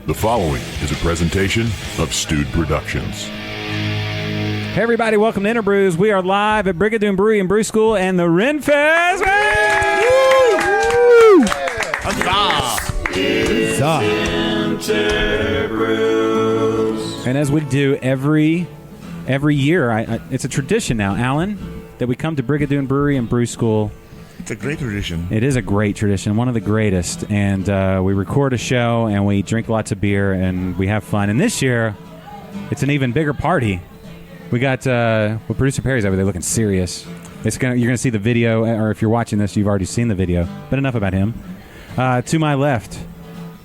The following is a presentation of Stewed Productions. Hey everybody, welcome to InterBrews. We are live at Brigadoon Brewery and Brew School and the Ren Fest. And as we do every year, it's a tradition now, Alan, that we come to Brigadoon Brewery and Brew School. It's a great tradition. It is a great tradition, one of the greatest. And we record a show and we drink lots of beer and we have fun. And this year, it's an even bigger party. We got producer Perry's over there looking serious. You're gonna see the video, or if you're watching this, you've already seen the video. But enough about him. To my left,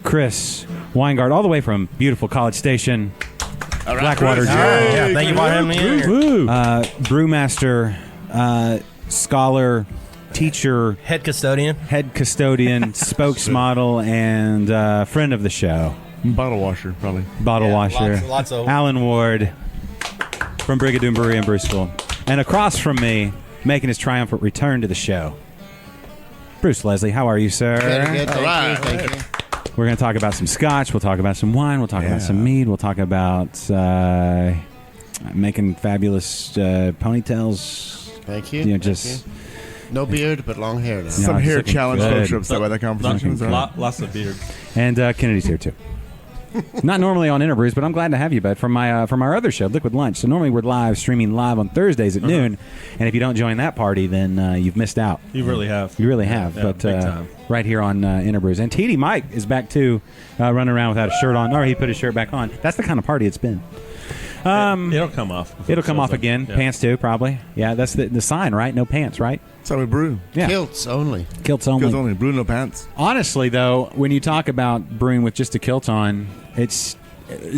Chris Weingart, all the way from beautiful College Station, Blackwater Draw. Yeah, thank you for having me in here. Brewmaster, scholar, teacher, Head custodian, spokesmodel, and friend of the show. Bottle washer, probably. Bottle washer. Lots of Alan Ward from Brigadoon Brewery and Brew School. And across from me, making his triumphant return to the show, Bruce Leslie. How are you, sir? Very good, thank you. We're going to talk about some Scotch. We'll talk about some wine. We'll talk about some mead. We'll talk about making fabulous ponytails. Thank you. You know, just no beard, but long hair. Now. Some it's hair looking challenge good. folks are upset by that conversation. lots of beard. And Kennedy's here too. Not normally on InterBrews, but I'm glad to have you, bud, from our other show, Liquid Lunch. So normally we're streaming live on Thursdays at noon, and if you don't join that party, then you've missed out. You really have. You really have. Yeah, but big time. right here on InterBrews. And TD Mike is back too, running around without a shirt on. Or he put his shirt back on. That's the kind of party it's been. It'll come off. It'll come off again. Yeah. Pants too, probably. Yeah, that's the sign, right? No pants, right? That's how we brew. Yeah. Kilts only. Kilts only. Kills only. Brew no pants. Honestly, though, when you talk about brewing with just a kilt on, it's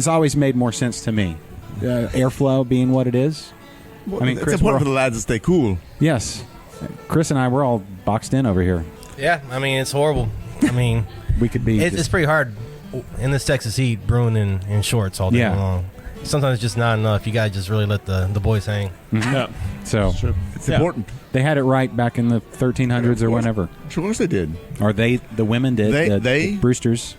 always made more sense to me. Airflow being what it is. Well, I mean, it's Chris, important for the lads to stay cool. Yes. Chris and I, we're all boxed in over here. Yeah, I mean, it's horrible. I mean, We could be... it's pretty hard in this Texas heat brewing in shorts all day long. Sometimes it's just not enough. You got to just really let the boys hang. Mm-hmm. Yeah. So It's important. they had it right back in the 1300s or whenever. Sure, of course they did. Or the women did. They? The Brewsters.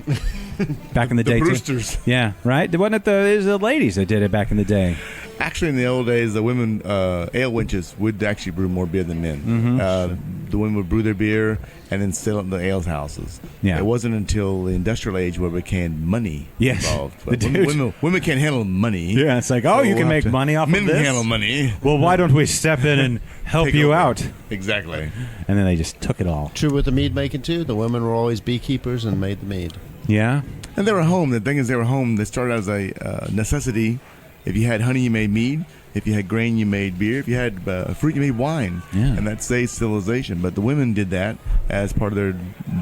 Back in the day, The too. Brewsters. Yeah, right? It wasn't it was the ladies that did it back in the day. Actually, in the old days, the women, ale wenches, would actually brew more beer than men. Mm-hmm. The women would brew their beer and then sell it in the ales houses. Yeah. It wasn't until the industrial age where it became money involved. But The dude- women can't handle money. Yeah, it's like, So you we'll can have make to- money off of Men this? can handle money. Well, why don't we step in and help Take you over. out? Exactly. And then they just took it all. True with the mead making, too. The women were always beekeepers and made the mead. Yeah? And they were home. The thing is, they were home. They started as a necessity. If you had honey, you made mead. If you had grain, you made beer. If you had fruit, you made wine. Yeah. And that stays civilization. But the women did that as part of their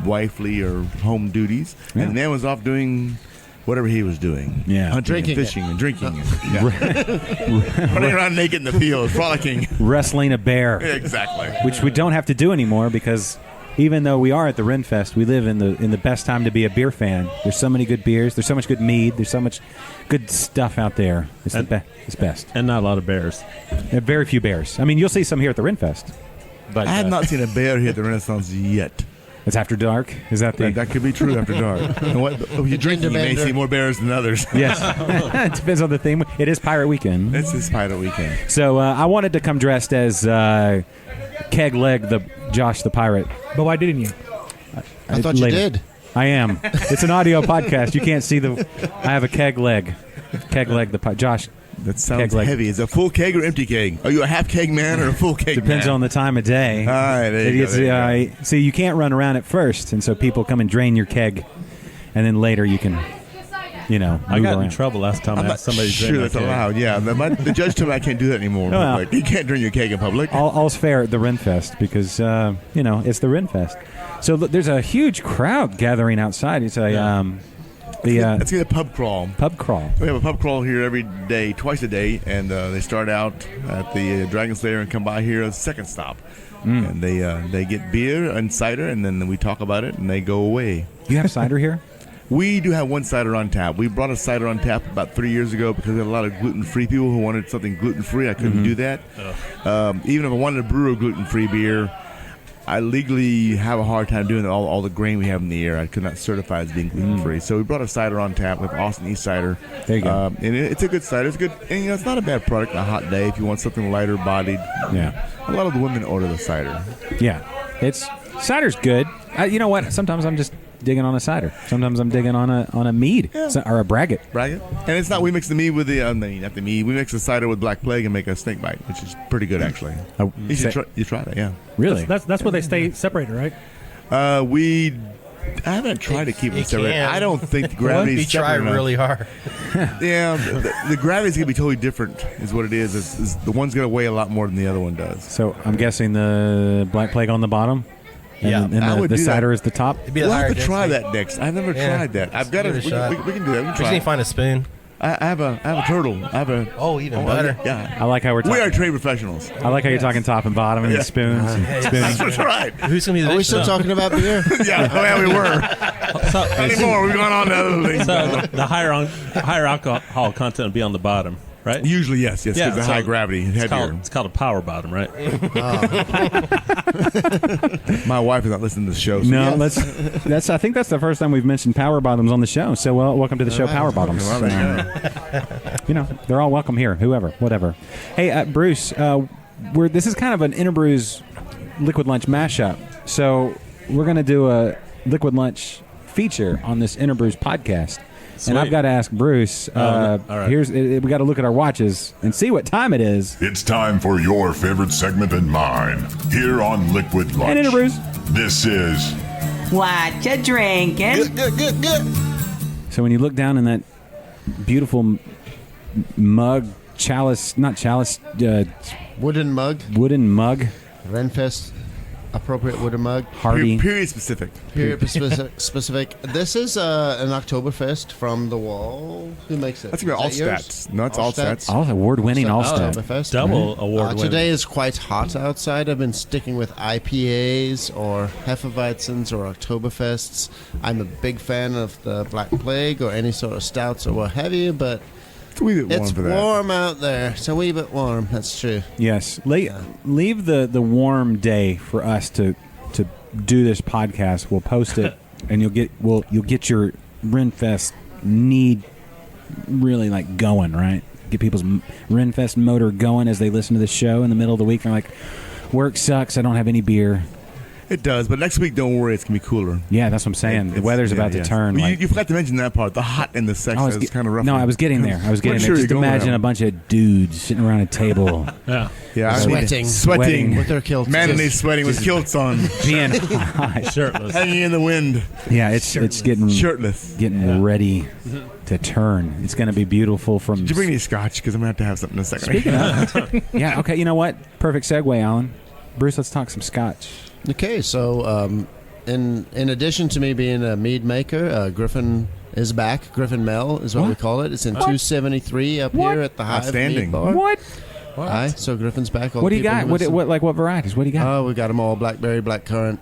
wifely or home duties. Yeah. And the man was off doing whatever he was doing. Yeah. Hunting Drinking and fishing and drinking. Running around naked in the field, frolicking. Wrestling a bear. Exactly. Which we don't have to do anymore because even though we are at the Ren Fest, we live in the best time to be a beer fan. There's so many good beers. There's so much good mead. There's so much good stuff out there. It's it's best. And not a lot of bears. Very few bears. I mean, you'll see some here at the Ren Fest. But I have not seen a bear here at the Renaissance yet. It's after dark. Is that the? That could be true after dark. And if you're drinking, you may see more bears than others. Yes. It depends on the theme. It is Pirate Weekend. This is Pirate Weekend. So I wanted to come dressed as Keg Leg, Josh the Pirate. But why didn't you? I thought you did. I am. It's an audio podcast. You can't see I have a keg leg. Keg Leg the Pirate. Josh. That sounds Keg leg. heavy. Is it a full keg or empty keg? Are you a half keg man or a full keg Depends man? on the time of day. All right, there you go. See, you can't run around at first, and so people come and drain your keg, and then later you can, move I got around. in trouble last time I'm I not asked somebody to sure drink my that's keg. allowed. Yeah, the judge told me I can't do that anymore. in Well. public. You can't drink your keg in public. All's fair at the Ren Fest because, it's the Ren Fest. So there's a huge crowd gathering outside. It's Let's get a pub crawl. pub crawl. We have a pub crawl here every day, twice a day, and they start out at the Dragon Slayer and come by here as a second stop. And they get beer and cider, and then we talk about it, and they go away. You have cider here? We do have one cider on tap. We brought a cider on tap about 3 years ago because we had a lot of gluten-free people who wanted something gluten-free. I couldn't do that. Even if I wanted to brew a gluten-free beer, I legally have a hard time doing all the grain we have in the air. I could not certify as being gluten-free. So we brought a cider on tap with Austin East Cider. There you go. And it's a good cider. It's good. And, it's not a bad product on a hot day if you want something lighter bodied. Yeah. A lot of the women order the cider. Yeah. Cider's good. You know what? Sometimes I'm just digging on a cider. Sometimes I'm digging on a mead or a braggot. And it's not, we mix the mead with not the mead. We mix the cider with Black Plague and make a snake bite, which is pretty good, actually. You should try that, yeah. Really? That's where they stay separated, right? I haven't tried to keep them separated. I don't think the gravity's You try really hard. Yeah, the gravity's going to be totally different, is what it is. Is the one's going to weigh a lot more than the other one does. So I'm guessing the Black Plague on the bottom? And the cider is the top? We'll have to try that next. I've never tried that. I've got to. We can do that. We can We just try need it. to find a spoon. I have a turtle. Even better. Yeah. I like how we're talking. We are trade professionals. I like how you're talking top and bottom and spoons. And spoons. That's right. Who's gonna be the Are we still talking about beer? Yeah, we were. So, Not anymore. We've gone on to other things. so the higher alcohol content will be on the bottom, right? Usually, yes, because the so high gravity, It's heavier. called a power bottom, right? My wife is not listening to the show. So No, yes. I think that's the first time we've mentioned power bottoms on the show. So, welcome to the show, Power Bottoms. Well, there you go. They're all welcome here. Whoever, whatever. Hey, Bruce, this is kind of an InterBrews Liquid Lunch mashup. So we're going to do a Liquid Lunch feature on this InterBrews podcast. Sweet. And I've got to ask Bruce. all right. We got to look at our watches and see what time it is. It's time for your favorite segment and mine here on Liquid Lunch. And InterBrews. This is What you drinking? Good. So when you look down in that beautiful mug, not chalice, Wooden mug. wooden mug, Renfest appropriate wooden mug. Hardy. Period specific. Period specific. This is an Oktoberfest from the wall. Who makes it? That's going to be Is that yours? Allstats. No, it's Allstats. All award-winning Allstat. Allstat. Oktoberfest. Double award winner. Today is quite hot outside. I've been sticking with IPAs or Hefeweizens or Oktoberfests. I'm a big fan of the Black Plague or any sort of stouts or what have you, but It's a wee bit warm it's for that. warm out there. It's a wee bit warm. That's true. Yes. Leave the warm day for us to do this podcast. We'll post it, and you'll get your Renfest need really like going, right? Get people's Renfest motor going as they listen to the show in the middle of the week. They're like, work sucks. I don't have any beer. It does, but next week, don't worry, it's going to be cooler. Yeah, that's what I'm saying. The weather's about to turn. Well, like, you forgot to mention that part. The hot and the sex is kind of rough. No, I was getting there. Just imagine a bunch of dudes sitting around a table. Yeah. Yeah, Sweating. Sweating. With their kilts. Mayonnaise sweating with kilts on. Being hot. Shirtless. Hanging in the wind. Yeah, it's getting Shirtless. ready to turn. It's going to be beautiful from... Did you bring any scotch? Because I'm going to have something in a second. Speaking of... Yeah, okay, you know what? Perfect segue, Alan. Bruce, let's talk some scotch. Okay, so in addition to me being a mead maker, Griffin is back. Griffin Ale is what we call it. It's in 273 up here at the Hive Outstanding. Mead Bar. What? Aye, so Griffin's back. What do you got? What varieties? What do you got? We got them all: blackberry, blackcurrant,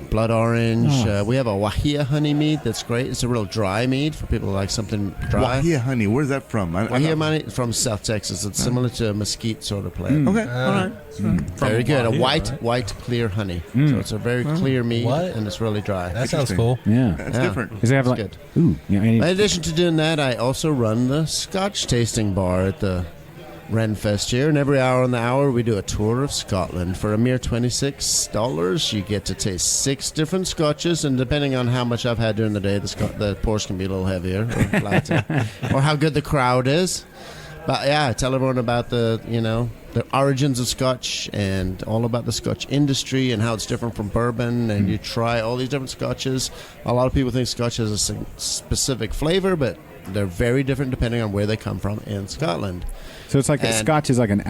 blood orange. Oh. We have a Wahia honey mead that's great. It's a real dry mead for people who like something dry. Wahia honey. Where's that from? Wahia honey from South Texas. It's similar to a mesquite sort of plant. Okay, all right. Very good. A Wahia, white, clear honey. So it's a very clear mead, What? and it's really dry. That sounds Interesting. cool. Yeah. That's Yeah. different. Does it have It's like... good. Ooh. Yeah, In addition to doing that, I also run the Scotch tasting bar at the Renfest here, and every hour on the hour we do a tour of Scotland. For a mere $26, you get to taste 6 different Scotches, and depending on how much I've had during the day, the pours can be a little heavier or lighter, or how good the crowd is. But yeah, tell everyone about the origins of Scotch and all about the Scotch industry and how it's different from bourbon. And you try all these different Scotches. A lot of people think Scotch has a specific flavor, but they're very different depending on where they come from in Scotland. So it's like And- Scotch is like an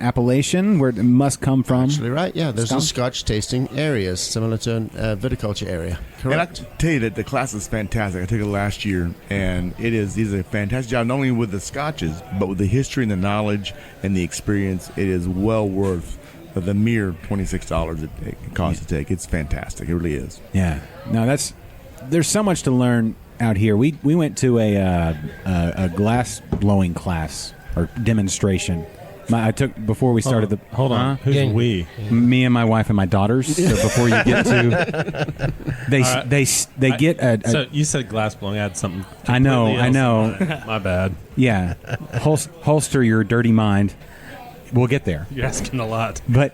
appellation where it must come from. Actually, right? Yeah, there's Scotch? a Scotch tasting areas similar to a viticulture area. And I Correct. tell you that the class is fantastic. I took it last year, and he's a fantastic job, not only with the scotches, but with the history and the knowledge and the experience. It is well worth the mere $26 it costs to take. It's fantastic. It really is. Yeah. No, there's so much to learn out here. We went to a glass blowing class or demonstration I took before we started the. Hold on. Who's Yeah. we? Me and my wife and my daughters. So before you get to, they get a. So you said glass blowing. I had something. I know, completely I else know. in mind. My bad. Yeah, holster your dirty mind. We'll get there, You're asking a lot. but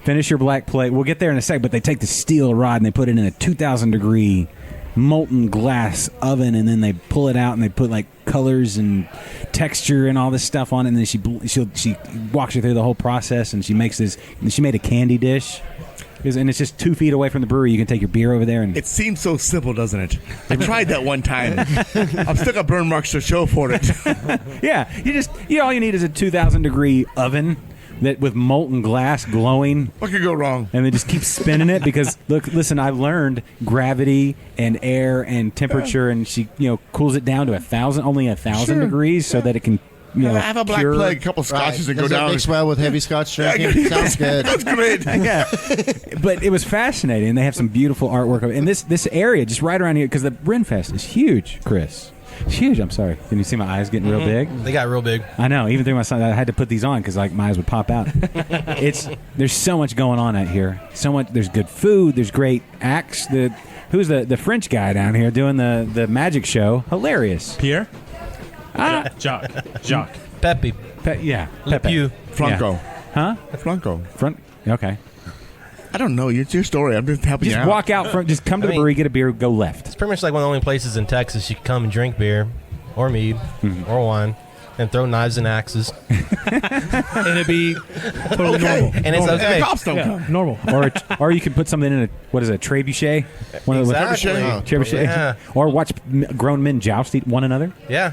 finish your black plate. We'll get there in a sec. But they take the steel rod and they put it in a 2,000 degree molten glass oven, and then they pull it out and they put like colors and texture and all this stuff on it. And then she walks you through the whole process, and she makes this. And she made a candy dish. And it's just 2 feet away from the brewery. You can take your beer over there. And It seems so simple, doesn't it? I tried that one time. I've still got burn marks to show for it. yeah, all you need is a 2,000 degree oven that with molten glass glowing. What could go wrong? And they just keep spinning it because listen, I learned gravity and air and temperature, and she cools it down to 1,000, only 1,000 Sure. degrees, so that it can have a black cure. plague, a couple scotches and go Does it down. mix well with heavy Scotch drinking? Sounds good. That's great. Yeah, but it was fascinating. They have some beautiful artwork of it. And this area just right around here, because the Renfest is huge, Chris. It's huge. I'm sorry. Can you see my eyes getting real big? They got real big. I know. Even through my son, I had to put these on because like my eyes would pop out. There's so much going on out here. So much. There's good food. There's great acts. Who's the French guy down here doing the magic show? Hilarious. Pierre? Ah. Jacques. Pepe. Yeah. Le Pepe. Pew. Franco. Huh? Franco. Front. Okay. I don't know. It's your story. I'm just helping you Just out. walk out from. Just come to the brewery, get a beer, go left. It's pretty much like one of the only places in Texas you can come and drink beer or mead or wine and throw knives and axes. And it'd be totally normal. And it's And the okay. cops don't Yeah, come. normal. or you can put something in a trebuchet. One of the Exactly. trebuchet. Yeah. Or watch grown men joust one another. Yeah.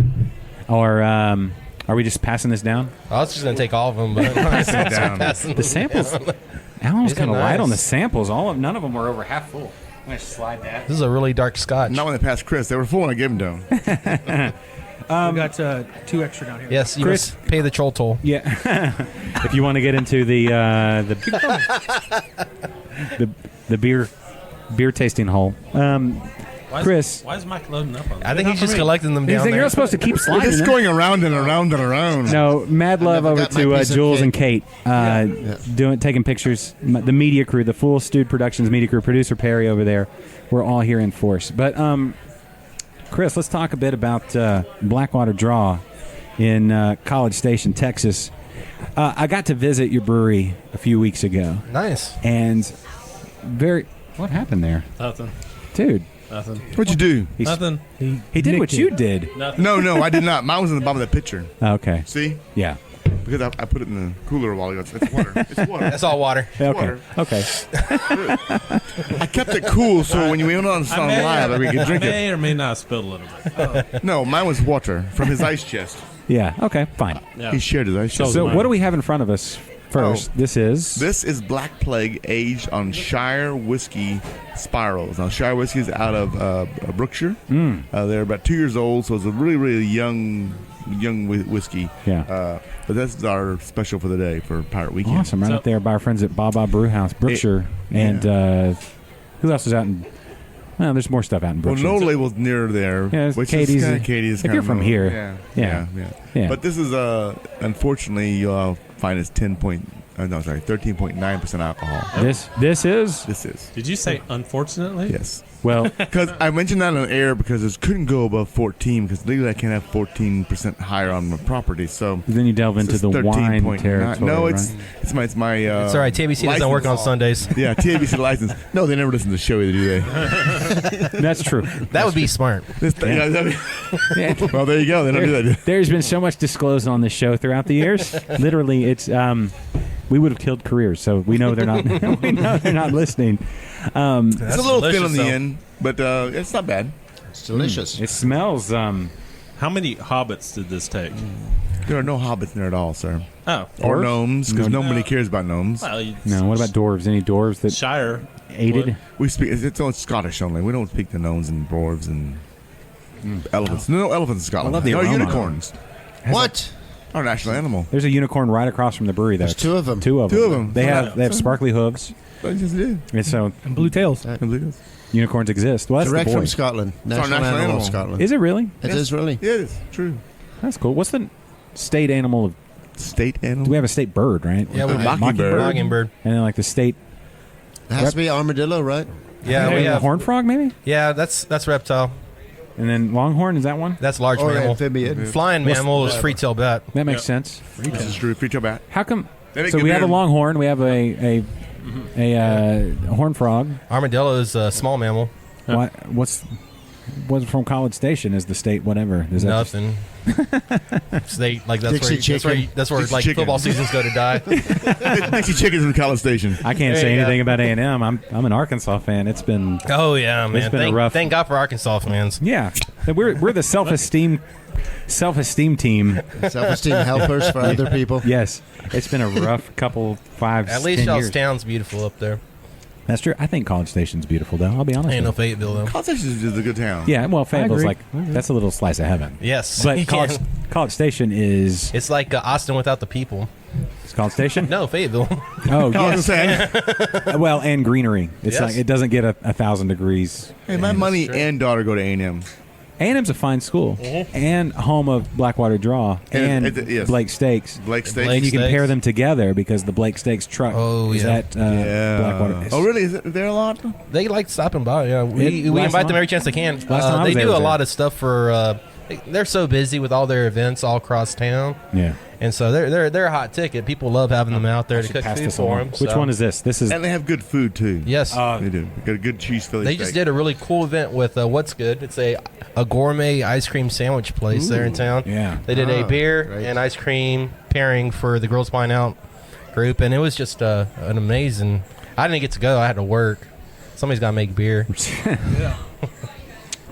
Or are we just passing this down? I was just going to take all of them, but down. The samples. Alan was These are kind of light nice. on the samples. None of them were over half full. I'm gonna slide that. This is a really dark Scotch. Not when they passed Chris. They were full when I gave them to him. We got 2 extra down here. Yes, you Chris- must pay the troll toll. Yeah. If you want to get into the beer tasting hole, Chris. Why is Mike loading up on that? I think he's just collecting them down You're there. not supposed to keep We're sliding. just them. going around and around and around. No, mad love never over got my to piece of Jules cake. and Kate, taking pictures. The media crew, the Full Stewed Productions media crew, producer Perry over there. We're all here in force. But Chris, let's talk a bit about Blackwater Draw in College Station, Texas. I got to visit your brewery a few weeks ago, Nice. and what happened there, Nothing. dude? Nothing. What'd you do? Nothing. He did what you did. Nothing. No, I did not. Mine was in the bottom of the pitcher. Okay, See? yeah, Because I put it in the cooler a while ago. It's water. It's water. That's all water. okay, Water. okay. I kept it cool so when you went on live, we could drink it. may or may not have spilled a little bit. No, mine was water from his ice chest. Yeah, okay, fine. Yeah. He shared his ice chest. So mine. what do we have in front of us first? This is Black Plague aged on Shire whiskey spirals. Now Shire whiskey is out of Brookshire. They're about 2 years old, so it's a really, really young whiskey. Yeah. But that's our special for the day for Pirate Weekend. awesome, right So- up there by our friends at Baba Brew House, Brookshire, and who else is out in? Well, there's more stuff out in Well, Brookshire. no label's near there. Yeah, it's which Katie's. is kind of Katie's. If kind you're of from low. here, Yeah. Yeah. But this is unfortunately you'll find it's 13.9% alcohol. This is This is Did you say unfortunately? yes. well, Because I mentioned that on air because it couldn't go above 14 because legally I can't have 14% higher on my property. So then you delve into it's the wine 13.9. territory. No, right? it's my It's all right. TBC doesn't work on license. Sundays. Yeah, TABC license. No, they never listen to the show either, do they? That's true. That would be smart. Yeah. Well, there you go. They don't do that. There's been so much disclosed on this show throughout the years. Literally, it's we would have killed careers, so we know they're not. We know they're not listening. It's a little thin delicious, on the though. end, but it's not bad. It's delicious. It smells. How many hobbits did this take? There are no hobbits in there at all, sir. Oh. Or Dwarves? gnomes, because No. nobody cares about gnomes. Well, No, what about dwarves? Any dwarves that Shire aided? We speak. It's only Scottish only. We don't speak to gnomes and dwarves and elephants. No elephants in Scotland. I love the no aroma. unicorns. What? Our national animal. There's a unicorn right across from the brewery. There's 2 of them. Two of them. They Yeah. have sparkly hooves, I just did. and so And blue tails. I believe it. unicorns exist. Well, that's Direct the from boy. Scotland. our National national animal animal. of Scotland. Is it really? It is really. Yeah, it is true. That's cool. What's the state animal of State animal. Do we have a state bird, right? Yeah, we Mockingbird. And then like the state. It has to be armadillo, right? Yeah, we the have horned frog, maybe. Yeah, that's reptile. And then longhorn, is that one? That's large Or mammal. amphibian. Flying mammal is free-tail bat. That makes sense. This is true. Free bat. How come? They make So good we have a beer. longhorn. We have a horned frog. Armadillo is a small mammal. What's from College Station? Is the state whatever? Is that Nothing. State like that's Dixie chicken. that's where Dixie like chicken. football seasons go to die. Dixie chickens in College Station. I can't There say you anything go. about A&M. I'm an Arkansas fan. It's been Oh yeah, man. been a rough- Thank God for Arkansas fans. yeah. We're the self-esteem team. Self-esteem helpers for other people. Yes, it's been a rough couple 5, At least 10 y'all's years. town's beautiful up there. That's true. I think College Station's beautiful, though. I'll be honest. Ain't no with Fayetteville though. College Station is a good town. you. Yeah, well, Fayetteville's agree. like that's a little slice of heaven. Yes, But College Station is it's like Austin without the people. it's College Station. No, Fayetteville. Oh I was yes. saying, Well, and greenery. It's Yes. like it doesn't get 1,000 degrees. hey, my money and daughter go to A&M. A&M's a fine school and home of Blackwater Draw And and yes. Blake Steaks. Blake State. And you can Steaks. pair them together because the Blake Steaks truck Oh, is yeah. at Blackwater. Oh, really? Is it there a lot? They like stopping by. Yeah, we last invite time- them every chance they can. last time I They was there do was a there. lot of stuff for. They're so busy with all their events all across town, Yeah. and so they're a hot ticket. People love having them out there to cook Pass food this for along. them. Which one is this? This is And they have good food, too. Yes, They do. Got a good cheese Philly they steak. just did a really cool event with What's Good. It's a gourmet ice cream sandwich place there in town. Yeah. They did a Oh, beer great. and ice cream pairing for the Girls Wine Out group, and it was just an amazing. I didn't get to go. I had to work. Somebody's got to make beer. now.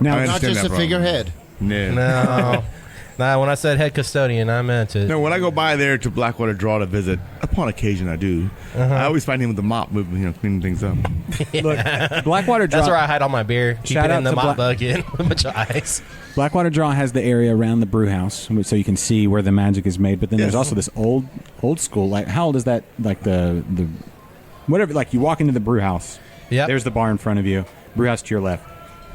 I Not understand just that a problem. figurehead. No. No, when I said head custodian, I meant it. No, when I go by there to Blackwater Draw to visit, upon occasion I do, I always find him with the mop moving, cleaning things up. Look, Blackwater Draw. That's where I hide all my beer. Keep Shout it out in the to mop Black- bucket with a bunch of ice. Blackwater Draw has the area around the brew house, so you can see where the magic is made. But then there's Yes. also this old school. Like, how old is that? Like the whatever. Like you walk into the brew house. Yep. There's the bar in front of you. Brew house to your left,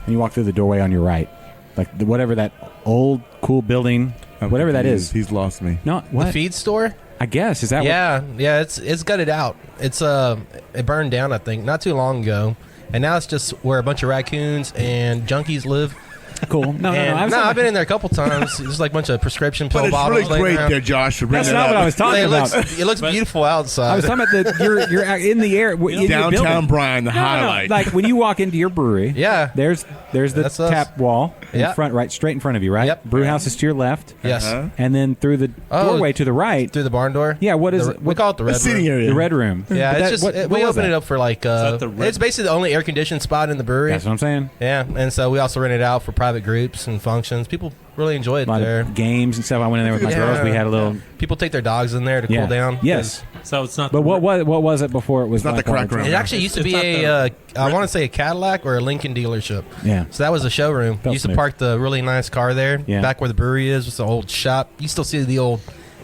and you walk through the doorway on your right. Like whatever that old cool building, whatever that is. He's lost me. No, The what? feed store? I guess is that? Yeah, it's gutted out. It's it burned down, I think, not too long ago, and now it's just where a bunch of raccoons and junkies live. What? Cool. No, And, I've been in there a couple times. There's like a bunch of prescription pill But it's bottles. really laying great around. there, Josh. to bring That's that not up. what I was talking about. It looks beautiful outside. I was talking about you're in the air in your Downtown building. Bryan, the No, highlight. like when you walk into your brewery. Yeah. There's the That's us. tap wall in Yeah. front, right, straight in front of you, right? Yep. Brew house is to your left. Yes. And then through the Oh, doorway to the right, Through the barn door? Yeah, what is it? We call it the The red seating room. area. the red room. Yeah, But it's that- just what we was open that? it up for like that the red- it's basically the only air conditioned spot in the brewery. That's what I'm saying. Yeah, and so we also rent it out for private groups and functions. People really enjoy it A lot there. of games and stuff. I went in there with my Yeah. girls. We had a little. People take their dogs in there to Yeah. cool down. Yes. So it's not. But what was it before it was? It's not the Blackwater crack room. Draw? It actually used to It's be not a, I want to say a Cadillac or a Lincoln dealership. Yeah. So that was a showroom. Felt Used to smooth. park the really nice car there. Yeah. Back where the brewery is, was the old shop. You still see the old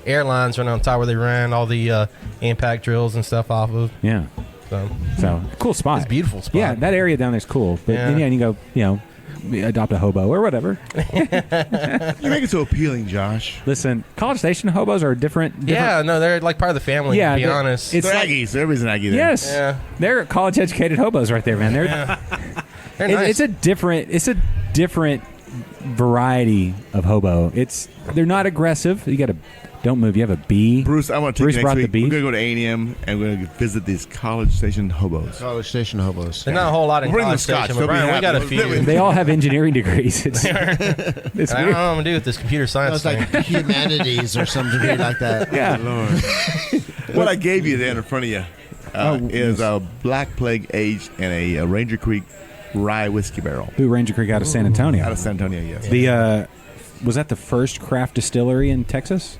airlines running on top where they ran all the impact drills and stuff off of. Yeah. So Cool spot. it's a beautiful spot. Yeah, that area down there's cool. But Yeah. then, you go, adopt a hobo or whatever. You make it so appealing, Josh. Listen, College Station hobos are different. Yeah, no, they're like part of the family. Yeah, to be they're- honest. it's They're like- Aggies. So everybody's an Aggie there. Yes. Yeah. They're college educated hobos right there, man. They're They're nice. It's a different variety of hobo. They're not aggressive. You got to don't move. You have a bee. Bruce, I want to take Bruce you brought next the week. bee. We're going to go to A&M and we're going to visit these College Station hobos. College Station hobos. There's not a whole lot in We'll bring College them Scotch. Station, They'll but be Brian, we got a happy. few. They all have engineering degrees. It's I don't know weird. what I'm gonna do with this computer science It's like thing. humanities or some degree like that. Yeah. What I gave you there in front of you is a Black Plague aged in a Ranger Creek rye whiskey barrel Blue Ranger Creek out of San Antonio. out of San Antonio. Yes. The was that the first craft distillery in Texas?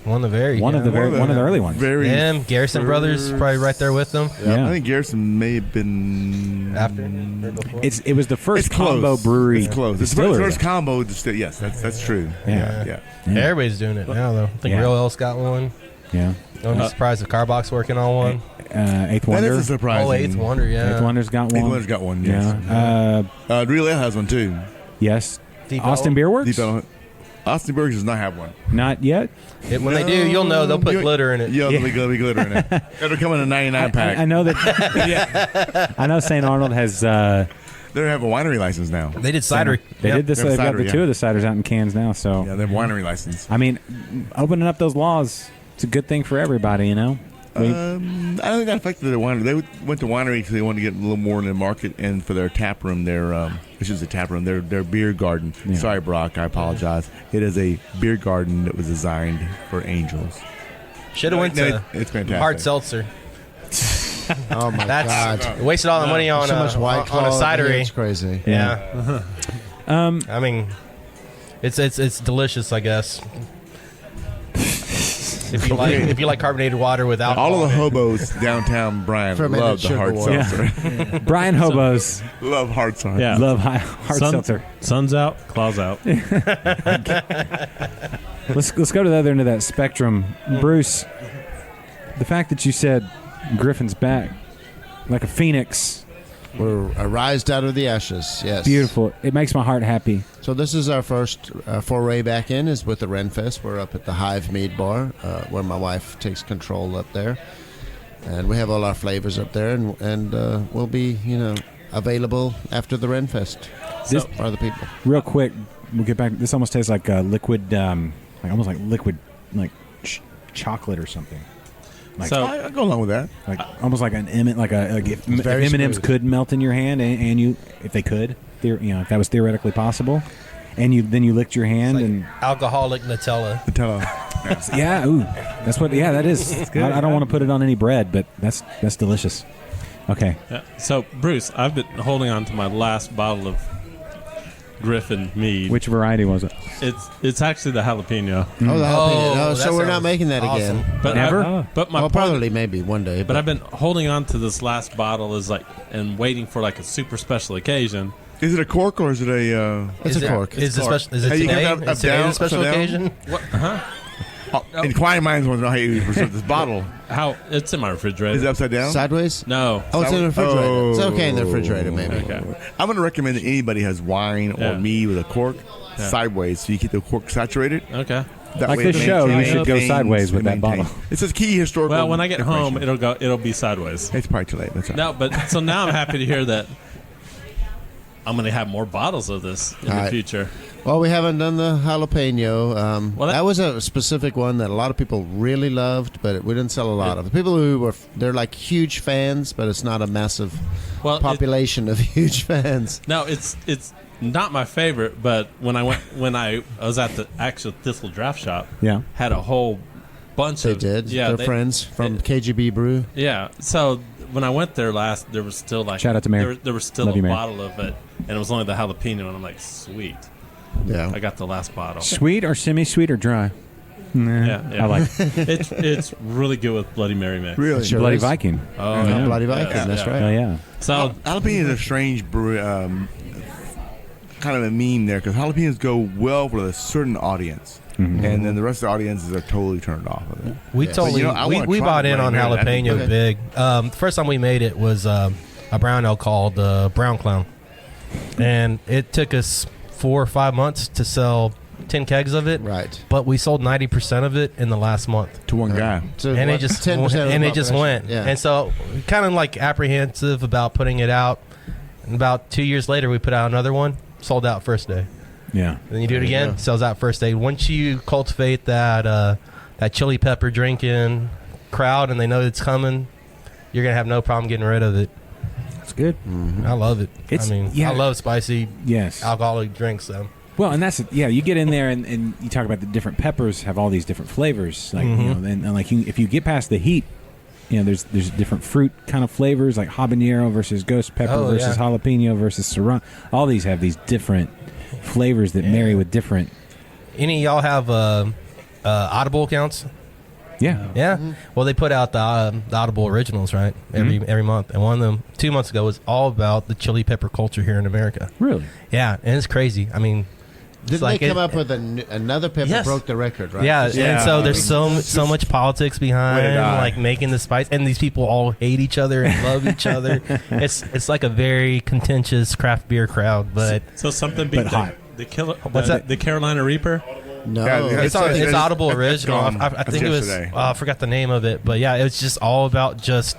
One of the very One of the early ones. Very. Them Garrison Brothers probably right there with them. Yeah. I think Garrison may have been After or before. It was the first It's close. combo brewery. It's close. It's the distillery. first combo distillery. Yes, that's true. Yeah. Yeah. Yeah. Everybody's doing it now though. I think Yeah. Real El's got one. Yeah. Don't be surprised if Carbox working on one. Eighth That Wonder. is a surprise. Oh, Eighth Wonder, yeah. Eighth Wonder's got one. Eighth Wonder's got one. Yes. Yeah. Real Ale has one too. Yes. Deep Austin Ellum? Beer Works. Deep Ellum. Austin Burgers does not have one. Not yet. When they do, you'll know. They'll put glitter in it. Yeah, there'll be glitter in it. It'll come in a 99 pack. I know that. I know St. Arnold has. They have a winery license now. They did cider. They did this. They have They've got cider, the two of the ciders out in cans now. So Yeah, they have a winery license. I mean, opening up those laws, it's a good thing for everybody, you know. I don't think that affected their winery. They went to winery because they wanted to get a little more in the market, and for their tap room, their beer garden. Yeah. Sorry, Brock, I apologize. It is a beer garden that was designed for angels. Should have went to it's fantastic. hard seltzer. Oh my God! Wasted all the money on So much White on a Claw, cidery. it's crazy. Yeah. I mean, it's delicious, I guess. If you like carbonated water with alcohol. All of the hobos downtown, Brian, Fermented love the sugar hard water. seltzer. Brian Hobos Love hard seltzer. Yeah. love hard seltzer. Sun's out, claws out. Let's go to the other end of that spectrum, Bruce. The fact that you said Griffin's back, like a phoenix, We're arised out of the ashes. Yes, beautiful. It makes my heart happy. So this is our first foray back in, is with the Renfest. We're up at the Hive Mead Bar, where my wife takes control up there, and we have all our flavors up there, and we'll be available after the Renfest for the people. Real quick, we'll get back. This almost tastes like liquid, almost like liquid, like chocolate or something. Like, So- I go along with that. Like almost like an M, like if very M&Ms smooth. could melt in your hand, and you, if they could, if that was theoretically possible, and then you licked your hand and Alcoholic Nutella. yeah, ooh, that's what. Yeah, that is. I don't want to put it on any bread, but that's delicious. Okay, Yeah. So, Bruce, I've been holding on to my last bottle of Griffin mead. which variety was it? It's actually the jalapeno. Oh, the jalapeno. Oh, So that we're not sounds making that awesome. again. But Never? But my Well, point- probably maybe one day. But I've been holding on to this last bottle and waiting for like a super special occasion. Is it a cork or is it a? It's a cork. Is it special? Is it Hey, you today? got that Is today down, the special upside down? occasion? What? Huh? Inquiring minds want to know how you preserve this bottle. How? It's in my refrigerator. Is it upside down? Sideways? No. Oh, it's in the refrigerator. Oh. It's okay in the refrigerator, maybe. Okay. I'm going to recommend that anybody has wine or Yeah. mead with a cork Yeah. sideways, so you keep the cork saturated. Okay. That Like way this it show, you maintains- should go sideways with that maintains- bottle. It says key historical. Well, when I get home, information. it'll be sideways. It's probably too late. That's all right. No, but so now I'm happy to hear that I'm going to have more bottles of this in All the right. future. Well, we haven't done the jalapeno. Well, that was a specific one that a lot of people really loved, but we didn't sell a lot of. The people who they're like huge fans, but it's not a massive Well, population of huge fans. No, it's not my favorite, but when I was at the actual Thistle Draft Shop, Yeah. had a whole bunch They of did. They're friends from KGB Brew. Yeah. So when I went there last, there was still like Shout out to Mary. There was still Love a you, Mary. bottle of it, and it was only the jalapeno, and I'm like, sweet. Yeah. I got the last bottle. Sweet or semi-sweet or dry? Nah, Yeah. I like it's really good with Bloody Mary mix. Really? Sure Bloody is. Viking. Oh Yeah, yeah. Bloody Viking, Yeah, that's yeah. right. Oh yeah. So Jalapeno is a strange brew, kind of a meme there because jalapenos go well for a certain audience, Mm-hmm. and then the rest of the audiences are totally turned off of it. We Yeah. totally But, you know, I wanna we try bought the in on Bloody Mary. jalapeno Okay. big. The first time we made it was a brown ale called Brown Clown, and it took us 4 or 5 months to sell 10 kegs of it. Right. But we sold 90% of it in the last month. To one guy. So And what, it just 10% of the and it just population? went. Yeah. And so kind of like apprehensive about putting it out. And about 2 years later, we put out another one, sold out first day. Yeah. Then you do it There you again, go. sells out first day. Once you cultivate that chili pepper drinking crowd, and they know it's coming, you're gonna have no problem getting rid of it. It's good. I love it. It's- I mean, yeah. I love spicy Yes. alcoholic drinks. So Well, and that's you get in there and you talk about the different peppers have all these different flavors, like and like if you get past the heat, there's different fruit kind of flavors like habanero versus ghost pepper Oh, versus yeah. jalapeno versus serrano. All these have these different flavors that marry with different. any of y'all have Audible accounts? Yeah. Yeah. Well, they put out the Audible originals right every month, and one of them 2 months ago was all about the chili pepper culture here in America. Really? Yeah, and it's crazy. I mean, Didn't like they come it- up with another pepper Yes. broke the record, right? yeah, Just- and so there's so much politics Way behind to die. like making the spice, and these people all hate each other and love each other. It's like a very contentious craft beer crowd, but something beat But hot. the killer. What's that? The Carolina Reaper. No. Yeah, It's Audible Original. gone. I That's think it was. yesterday. I forgot the name of it, but yeah, it was just all about just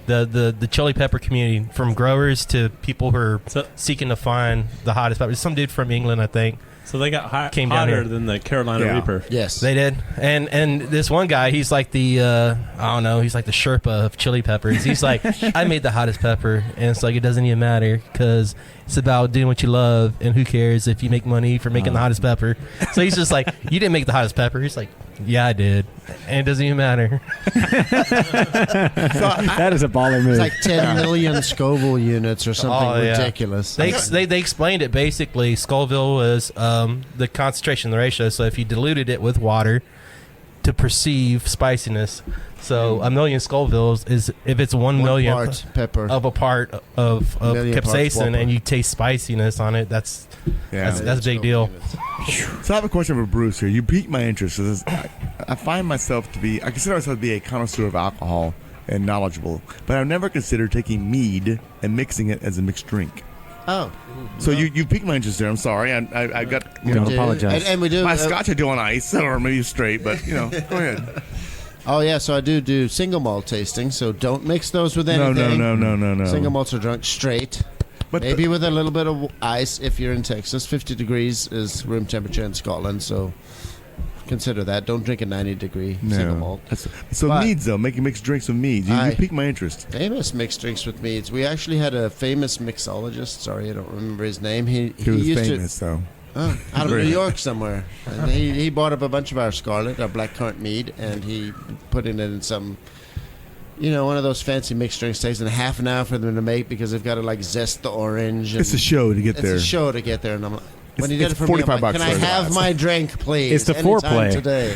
the chili pepper community, from growers to people who are seeking to find the hottest pepper. Some dude from England, I think. So they got Came down hotter here. than the Carolina Yeah. Reaper. Yes. They did, and this one guy, he's like the I don't know, he's like the Sherpa of chili peppers. He's like, I made the hottest pepper, and it's like it doesn't even matter because it's about doing what you love, and who cares if you make money for making the hottest pepper. So he's just like, you didn't make the hottest pepper. He's like, yeah, I did, and it doesn't even matter. That is a baller move. It's like 10 million Scoville units or something Oh, yeah. ridiculous. They explained it basically. Scoville was the concentration, the ratio. So if you diluted it with water to perceive spiciness, so a million Scovilles is if it's 1 millionth part pepper. of a part of Million parts capsaicin, Whopper. and you taste spiciness on it. That's Yeah. that's a big deal. So I have a question for Bruce here. You piqued my interest. So I find myself to be, I consider myself to be a connoisseur of alcohol and knowledgeable, but I've never considered taking mead and mixing it as a mixed drink. Oh. So you piqued my interest there. I'm sorry. I got Don't do. apologize. And we do. my scotch I do on ice, or maybe straight, but go ahead. Oh, yeah, so I do single malt tasting, so don't mix those with No, anything. no. Single malts are drunk straight. But Maybe with a little bit of ice if you're in Texas. 50 degrees is room temperature in Scotland, so consider that. Don't drink a 90-degree single malt. So But- meads, though, making mixed drinks with meads. You piqued my interest. Famous mixed drinks with meads. We actually had a famous mixologist. Sorry, I don't remember his name. He was used famous, though. out of Very- New York somewhere. And he bought up a bunch of our Scarlet, our blackcurrant mead, and he put it in some, one of those fancy mixed drinks. Takes half an hour for them to make because they've got to like zest the orange. And It's a show to get there. It's a show to get there, and I'm like, when he It's did it for me, I'm like, $45 can I for a have glass. my drink, please? It's the Anytime foreplay. today.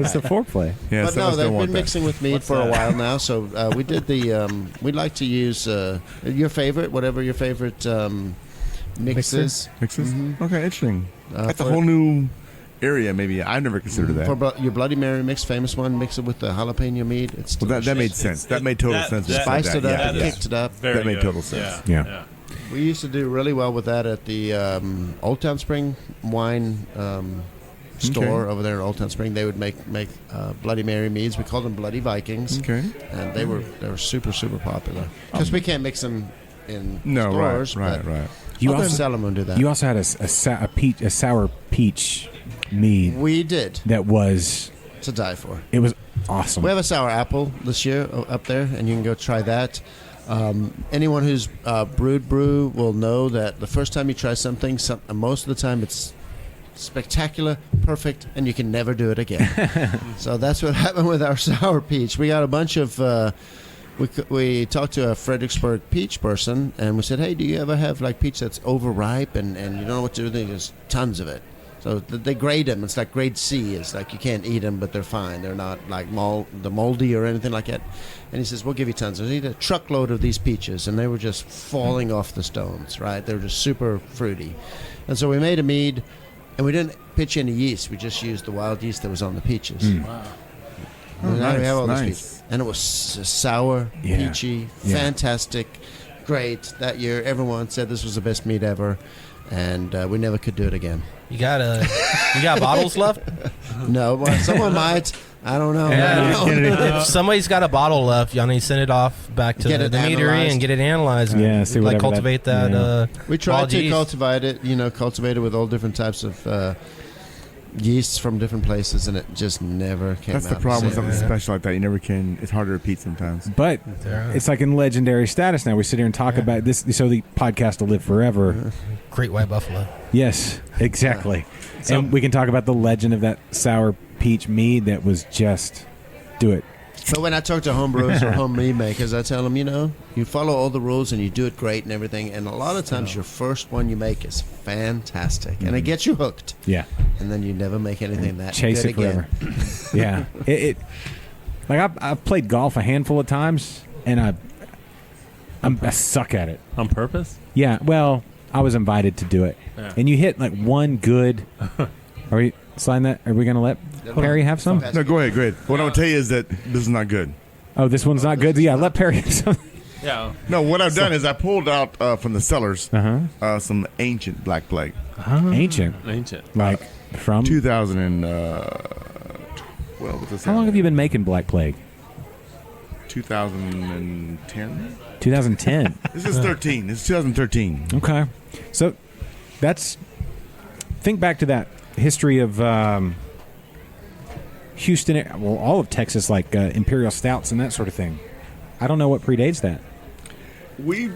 It's the foreplay. Yeah, But some no, of us they've don't been want that. mixing with mead What's for a that? while now. So we did the. We like to use your favorite, whatever your favorite mixes. Mixes? Okay, interesting. That's a for- whole new area, maybe. I've never considered that. For your Bloody Mary mix, famous one, mix it with the jalapeno mead. It's Well, that delicious. made sense. That made total sense. when you said Spiced that. it up Yeah, and yeah. kicked it up. Very That made good. total sense. Yeah. We used to do really well with that at the Old Town Spring wine store over there in Old Town Spring. They would make Bloody Mary meads. We called them Bloody Vikings. Okay. And they were super popular because we can't mix them in No, stores. right. You I'll also sell them and do that. you also had a sour peach mead We did that was to die for. it was awesome. We have a sour apple this year up there, and you can go try that. Anyone who's brewed brew will know that the first time you try something, most of the time it's spectacular, perfect, and you can never do it again. So that's what happened with our sour peach. We got a bunch of. We talked to a Fredericksburg peach person, and we said, "Hey, do you ever have like peach that's overripe and you don't know what to do? There's tons of it." So they grade them. It's like grade C. It's like you can't eat them, but they're fine. They're not like moldy or anything like that. And he says, "We'll give you tons." We need a truckload of these peaches, and they were just falling off the stones. Right? They were just super fruity. And so we made a mead, and we didn't pitch any yeast. We just used the wild yeast that was on the peaches. Wow. And now we have all these nice. peaches. And it was sour, Yeah. peachy, Yeah. fantastic, great. That year, everyone said this was the best mead ever, and we never could do it again. You got bottles left? No, well, someone might. I don't know. If somebody's got a bottle left, y'all need to send it off back to Get the it Meadery analyzed. and get it analyzed. Yeah, see like whatever cultivate that. yeah. We tried wild to yeast. cultivate it with all different types of yeasts from different places, and it just never came out. That's the problem with same. something special like that. You never can. It's hard to repeat sometimes. But it's like in legendary status now. We sit here and talk about this, so the podcast will live forever. Great White Buffalo. Yes, exactly. So- And we can talk about the legend of that sour peach mead that was just do it. But when I talk to homebrewers or home mead makers, I tell them, you follow all the rules and you do it great and everything. And a lot of times your first one you make is fantastic. And it gets you hooked. Yeah. And then you never make anything that Chase good it forever. again. Yeah. Like I've played golf a handful of times, and I suck at it. On purpose? Yeah. Well, I was invited to do it, Yeah. and you hit like one good. Are we sliding that? Are we going to let Perry have some? No, go ahead. What I'm going to tell you is that this is not good. Oh, this one's not good. Yeah, let Perry have some. Yeah. No, what I've done is I pulled out from the cellars Uh-huh. some ancient Black Plague. Ancient. Like from 2012. What's this? How long have you been making Black Plague? 2010. 2010. This is 13. This is 2013. Okay. So that's think back to that history of Houston, well, all of Texas, like Imperial Stouts and that sort of thing. I don't know what predates that. We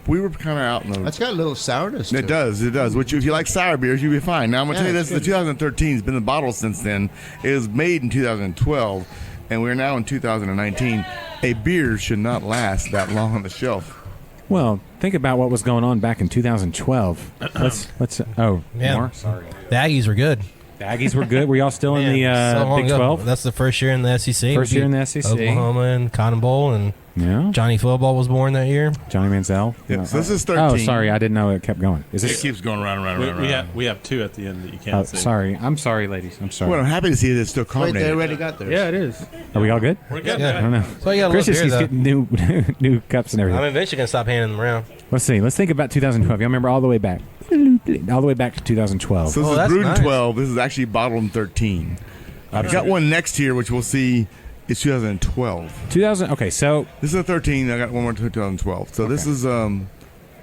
were kind of out in the... That's got a little sourness to It does. Which, if you like sour beers, you'll be fine. Now, I'm going to tell you this. The 2013 has been in the bottle since then. It was made in 2012, and we're now in 2019. A beer should not last that long on the shelf. Well, think about what was going on back in 2012. Let's oh, Yeah. more? Sorry. The Aggies were good. The Aggies were good. Were y'all still in the So long Big ago. 12? That's the first year in the SEC. First We year in beat the SEC. Oklahoma and Cotton Bowl, and Yeah. Johnny Football was born that year. Johnny Manziel. Yeah, so this is 13. Oh, sorry. I didn't know it kept going. Is It this? keeps going round and round and round. We have two at the end that you can't Oh, see. sorry. I'm sorry, ladies. I'm sorry. Well, I'm happy to see that it's still Wait, carbonated. they already got theirs. Yeah, it is. Are we all good? We're good. Yeah. I don't know. So you got a Chris little just beer, keeps though. getting new cups and everything. I'm eventually going to stop handing them around. Let's see. Let's think about 2012. You remember all the way back, all the way back to 2012. So this Oh, is that's brewed nice. in 12. This is actually bottled in 13. I've got one next here, which we'll see. It's 2012. 2000. Okay, so This is a 13. I got one more 2012. So this is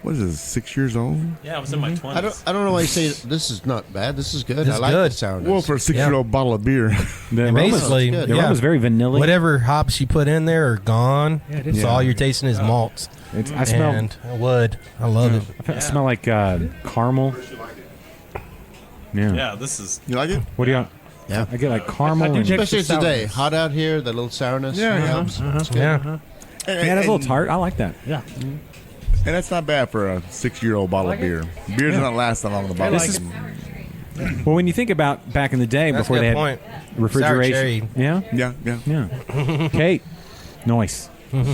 what is this? 6 years old? Yeah, I was in my 20s. I don't know why you say this is not bad. This is good. This I is like good. the sourness. Well, for a 6-year-old bottle of beer. the And aromas, basically, good. the yeah, aroma's very vanilla. whatever hops you put in there are gone. Yeah, it is. So all you're tasting is malts. I smell. And wood. I love it. I smell like caramel. Yeah. Yeah, this is. You like it? What do you? Yeah. I get like caramel. I do and, take- Especially Extra today. sourness. Hot out here, the little sourness helps. Yeah. yeah, that's a little tart. I like that. Yeah. And that's not bad for a 6-year-old bottle of beer. Beer does not last that long in the bottle. This is- Well, when you think about back in the day That's a before good they had point. refrigeration, Sour cherry. yeah, yeah. yeah. Kate, noise. When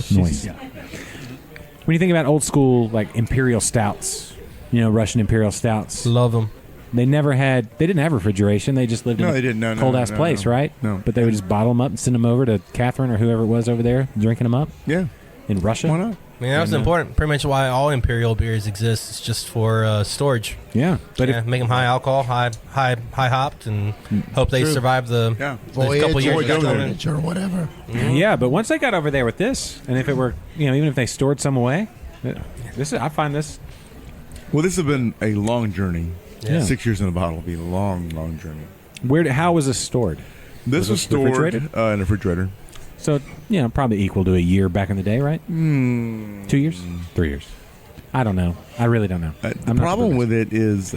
you think about old school like Imperial Stouts, Russian Imperial Stouts, Love them. they didn't have refrigeration. They just lived No, in they a didn't. No, no, cold ass no, place, no. right? No. But they would just bottle them up and send them over to Catherine or whoever it was over there drinking them up Yeah. in Russia. Why not? I mean, that was important. Pretty much why all Imperial beers exist. It's just for storage. Yeah, but Yeah, make them high alcohol, high hopped, and hope they True. survive the Yeah. the couple years. Voyage they got over coming. Or whatever. yeah, but once they got over there with this, and if it were, even if they stored some away, I find this. Well, this has been a long journey. Yeah. 6 years in a bottle will be a long, long journey. How was this stored? This was it stored in refrigerated? a refrigerator. So, probably equal to a year back in the day, right? 2 years? 3 years. I don't know. I really don't know. The I'm not problem the with it is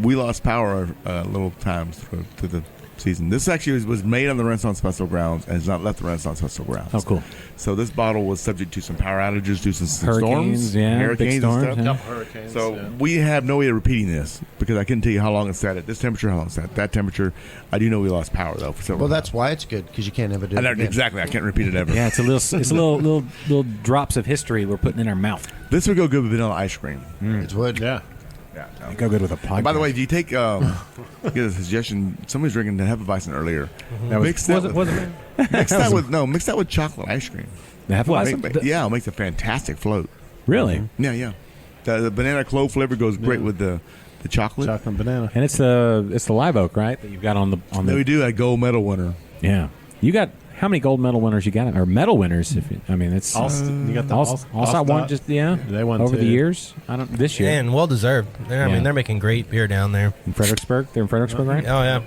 we lost power little times through the season. This actually was made on the Renaissance Festival grounds and has not left the Renaissance Festival grounds. Oh, cool. So this bottle was subject to some power outages due to some Hurricanes, storms, yeah, hurricanes big storms, and yeah. stuff. Couple hurricanes. So yeah. we have no way of repeating this because I couldn't tell you how long it's sat at this temperature, how long it's at that temperature. I do know we lost power though for several. Well, that's why it's good, because you can't ever do it again. exactly. I can't repeat it ever. Yeah, it's a little drops of history we're putting in our mouth. This would go good with vanilla ice cream. It would. Yeah. Yeah. They go good with a podcast. And by the way, do you take get a suggestion? Somebody's drinking the Hefeweizen earlier. That was- Mix that mix that with chocolate ice cream. the Hefeweizen? Yeah, it makes a fantastic float. Really? Yeah. The banana clove flavor goes great with the chocolate. Chocolate and banana. And it's the live oak, right? That you've got on the Then we do a gold medal winner. Yeah. You got how many gold medal winners you got? Or medal winners? It's You got the also won just They won over too. the years. This year And well deserved. I Yeah. mean, they're making great beer down there. in Fredericksburg. They're in Fredericksburg, right? Oh yeah,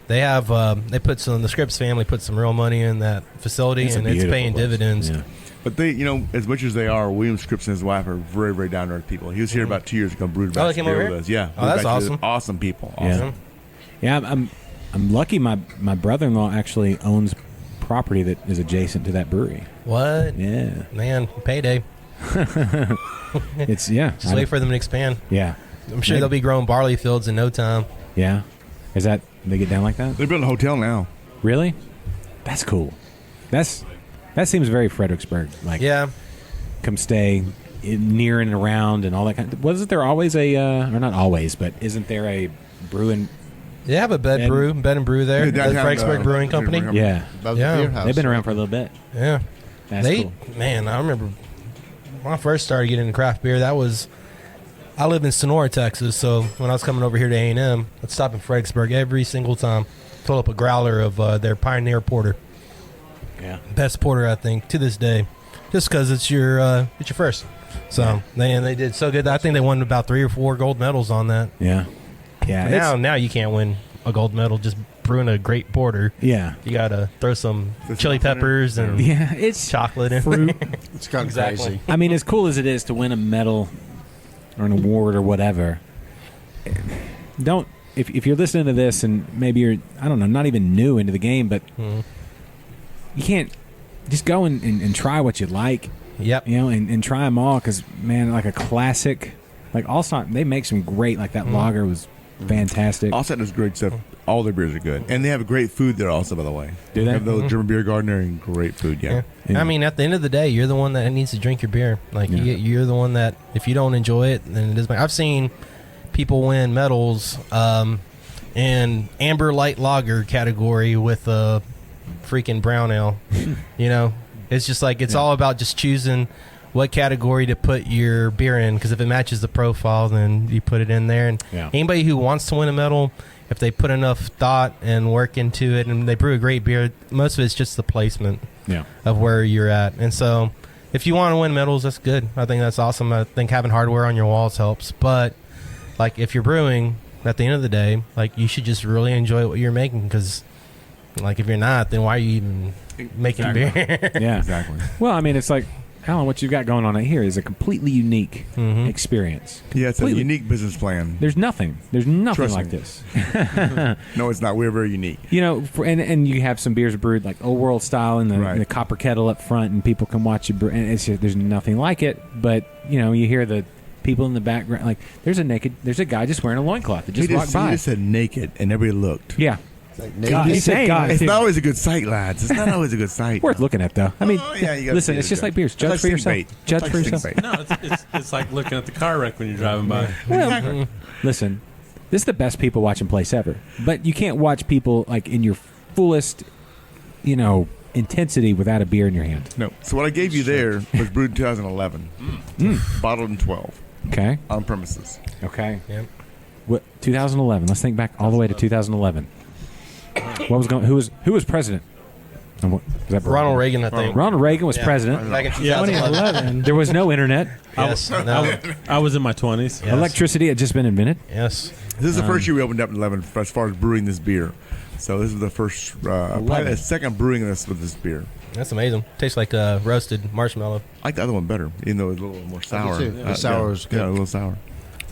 they have. They put the Scripps family put some real money in that facility, It's a and it's beautiful paying place. dividends. Yeah. But they, as much as they are, William Scripps and his wife are very, very down to earth people. He was here about 2 years ago. Brewed Oh, they came over beer here? with us. Yeah. Oh, that's Brewed back awesome. to- Awesome people. Yeah. Awesome. Yeah, I'm lucky. My brother-in-law actually owns property that is adjacent to that brewery. What? Yeah, Man, payday. it's Just wait for them to expand. Yeah, I'm sure they'll be growing barley fields in no time. yeah. Is that they get down like that? They built a hotel now. Really? That's cool. That seems very Fredericksburg. Like, Yeah. come stay near and around and all that kind. Wasn't there always or not always, but isn't there a brewing? They have a bed and brew there. Yeah, The downtown, Franksburg Brewing Company. Brewing Yeah, Above Yeah. the beer house. they've been around for a little bit. Yeah. That's cool. Man, I remember when I first started getting into craft beer, that was I live in Sonora, Texas, so when I was coming over here to A&M, I'd stop in Franksburg every single time. Fill up a growler of their Pioneer Porter. Yeah. Best porter, I think, to this day. Just because it's your first. So they did so good. I think they won about 3 or 4 gold medals on that. Yeah. Yeah. But now you can't win a gold medal just brewing a great porter. Yeah. You got to throw some chili peppers and it's chocolate in fruit. It's gone Exactly. crazy. I mean, as cool as it is to win a medal or an award or whatever, don't if you're listening to this and maybe you're, I don't know, not even new into the game, but you can't just go and try what you like. Yep. You know, and try them all because, man, like a classic, like Allstott, they make some great, like that lager was fantastic. Allstott does great stuff. All their beers are good. And they have great food there also, by the way. Do they? have the German beer garden there and great food, yeah. Yeah. I mean, at the end of the day, you're the one that needs to drink your beer. Like, you're the one that, if you don't enjoy it, then it doesn't matter. I've seen people win medals in amber light lager category with a freaking brown ale. You know, it's just like, it's all about just choosing what category to put your beer in, because if it matches the profile, then you put it in there. And anybody who wants to win a medal, if they put enough thought and work into it and they brew a great beer, most of it's just the placement of where you're at. And so if you want to win medals, that's good. I think that's awesome. I think having hardware on your walls helps. But like, if you're brewing, at the end of the day, like, you should just really enjoy what you're making, because like, if you're not, then why are you even making beer? Yeah, exactly. Well, I mean, it's like, Alan, what you've got going on here is a completely unique experience. Yeah, it's a unique business plan. There's nothing Trust like me. this. No, it's not. We're very unique. You know, and you have some beers brewed like old world style in the copper kettle up front, and people can watch you brew. And it's just, there's nothing like it. But you know, you hear the people in the background, like there's a guy just wearing a loincloth that just walked by. He just said naked, and everybody looked. Yeah. God, he said God, It's too. not always a good sight, lads. It's not always a good sight. Worth looking at, though. I mean, you gotta listen, see it's it, just Joe. like beers. Judge It's for like yourself. stink bait. Judge It's for like yourself. stink bait. No, it's like looking at the car wreck when you're driving by. Well, listen, this is the best people watching place ever. But you can't watch people like in your fullest, you know, intensity without a beer in your hand. No. So what I gave you there was brewed in 2011, bottled in 12, Okay. on premises. Okay. Yep. What 2011? Let's think back all the way to 2011. What was going? Who was president? And what, was that Ronald Reagan, I think. Ronald Reagan was president. Back in 2011. 2011. There was no internet. Yes. No. I was in my 20s. Yes. Electricity had just been invented. Yes. This is the first year we opened up in 11 as far as brewing this beer. So this is the first, probably the second brewing this with this beer. That's amazing. Tastes like roasted marshmallow. I like the other one better, even though it's a little more sour. too. The sour is good. Yeah, a little sour.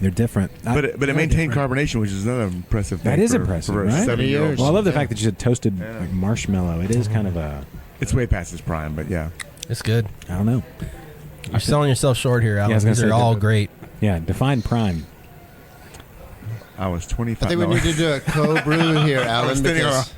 They're different. But it maintained carbonation, which is another impressive thing. That is for- impressive, for a right? 70-year-old. Well, I love the fact that you said toasted like marshmallow. It is kind of a, It's way past its prime, but yeah. It's good. I don't know. You're selling yourself short here, Alan. Yeah, I was gonna These say are all that- great. Yeah, define prime. I was 25. I think we need to do a co-brew here, Alan, standing because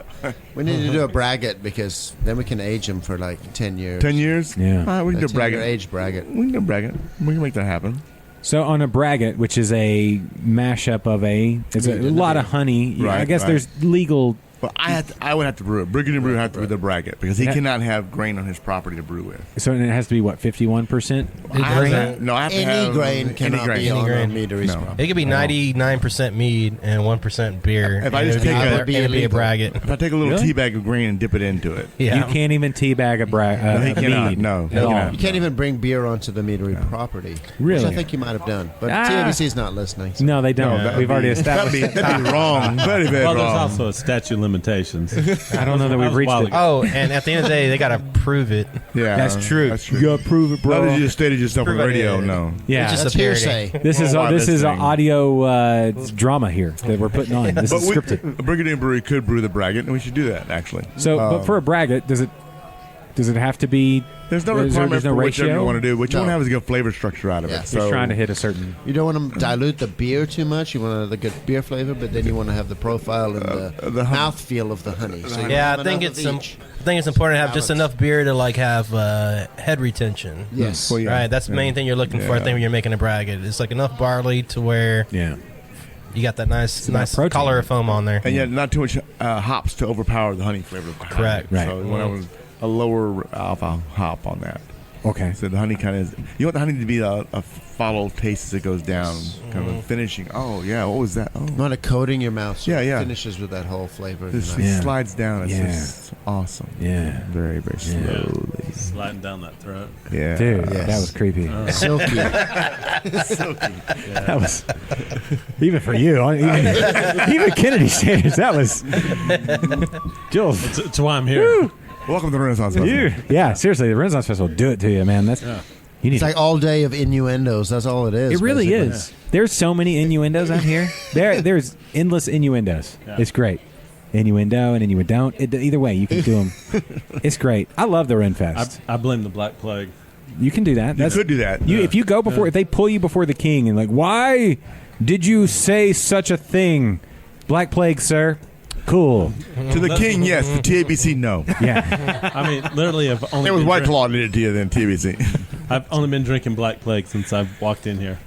we need to do a braggot, because then we can age them for like 10 years. 10 years? Yeah. All right, we can do a 10-year bracket. age braggot. We can do a bracket. We can make that happen. So on a braggot, which is a mashup of it's a lot of honey. Yeah, I Right, guess right. there's legal. But I would have to brew it. Brigadoon Brew have to do the bracket because he Yeah. cannot have grain on his property to brew with. So it has to be what 51%. I have to- no, I have to Any have grain cannot be on grain. a Meadery's No. property. It could be 99% mead and 1% beer. If I and just it'd take be, a- it'd be a illegal. braggot. If I take a little Really? tea bag of grain and dip it into it, Yeah. You can't even teabag a he cannot. mead. No, at all. You can't even bring beer onto the Meadery property. Really? Which I think you might have done. But Ah. TABC's not listening. So. No, they don't. that We've would already be- established. That'd be wrong. Very, very Well, there's wrong. also a statute of limitations. I don't know that That we've was a reached while it. ago. Oh, and at the end of the day, they got to prove it. Yeah, That's true. That's true. You gotta prove it, Not bro. that you just stated yourself on Prove it. radio. No. Yeah, It's just That's a parody. hearsay. this is Well, this is listening. audio drama here that we're putting on. This But is scripted. Brigadoon Brewery could brew the braggot, and we should do that actually. So, but for a braggot, does it have to be? There's no Is there- requirement there's no for whichever ratio? you want to do. What you No. want to have is a good flavor structure out of Yeah. it. He's So Just trying to hit a certain. You don't want to dilute the beer too much. You want the good beer flavor, but then you want to have the profile and the honey. mouthfeel of the honey. So you Yeah, have I think enough it's of each. I think it's important to have just Balance. enough beer to like have head retention. Yes. Well, yeah. Right, that's the main thing you're looking for. I Yeah. think when you're making a braggot, it's like enough barley to where Yeah. you got that nice about protein. color of foam on there. and yet not too much hops to overpower the honey flavor. behind Correct. it. Right. So you want a lower alpha hop on that. Okay. So the honey kind of you want the honey to be a follow taste as it goes down, kind of a finishing. Oh yeah, what was that? Oh, You want to coating your mouth so Yeah, it yeah. finishes with that whole flavor. this Nice. Yeah. slides down. It's Yeah. just awesome. Yeah. Very very slowly. Sliding down that throat. Yeah, Dude, Yes. that was creepy. Silky. That was even for you. Even Kennedy standards. That was Jules. That's why I'm here. Welcome to the Renaissance Festival. Yeah, seriously, the Renaissance Festival will do it to you, man. That's you need. It's like all day of innuendos. That's all it is. It really basically. is. There's so many innuendos out here. There's endless innuendos. Yeah. It's great. Innuendo and innuendo. Either way, you can do them. It's great. I love the Renfest. I blame the Black Plague. You can do that. You could do that. If you go before, if they pull you before the king and like, why did you say such a thing? Black Plague, sir. Cool. To the king, yes. The TABC, no. Yeah. I mean, literally, I've only It was been White Claw did it to you than TABC. I've only been drinking Black Plague since I've walked in here.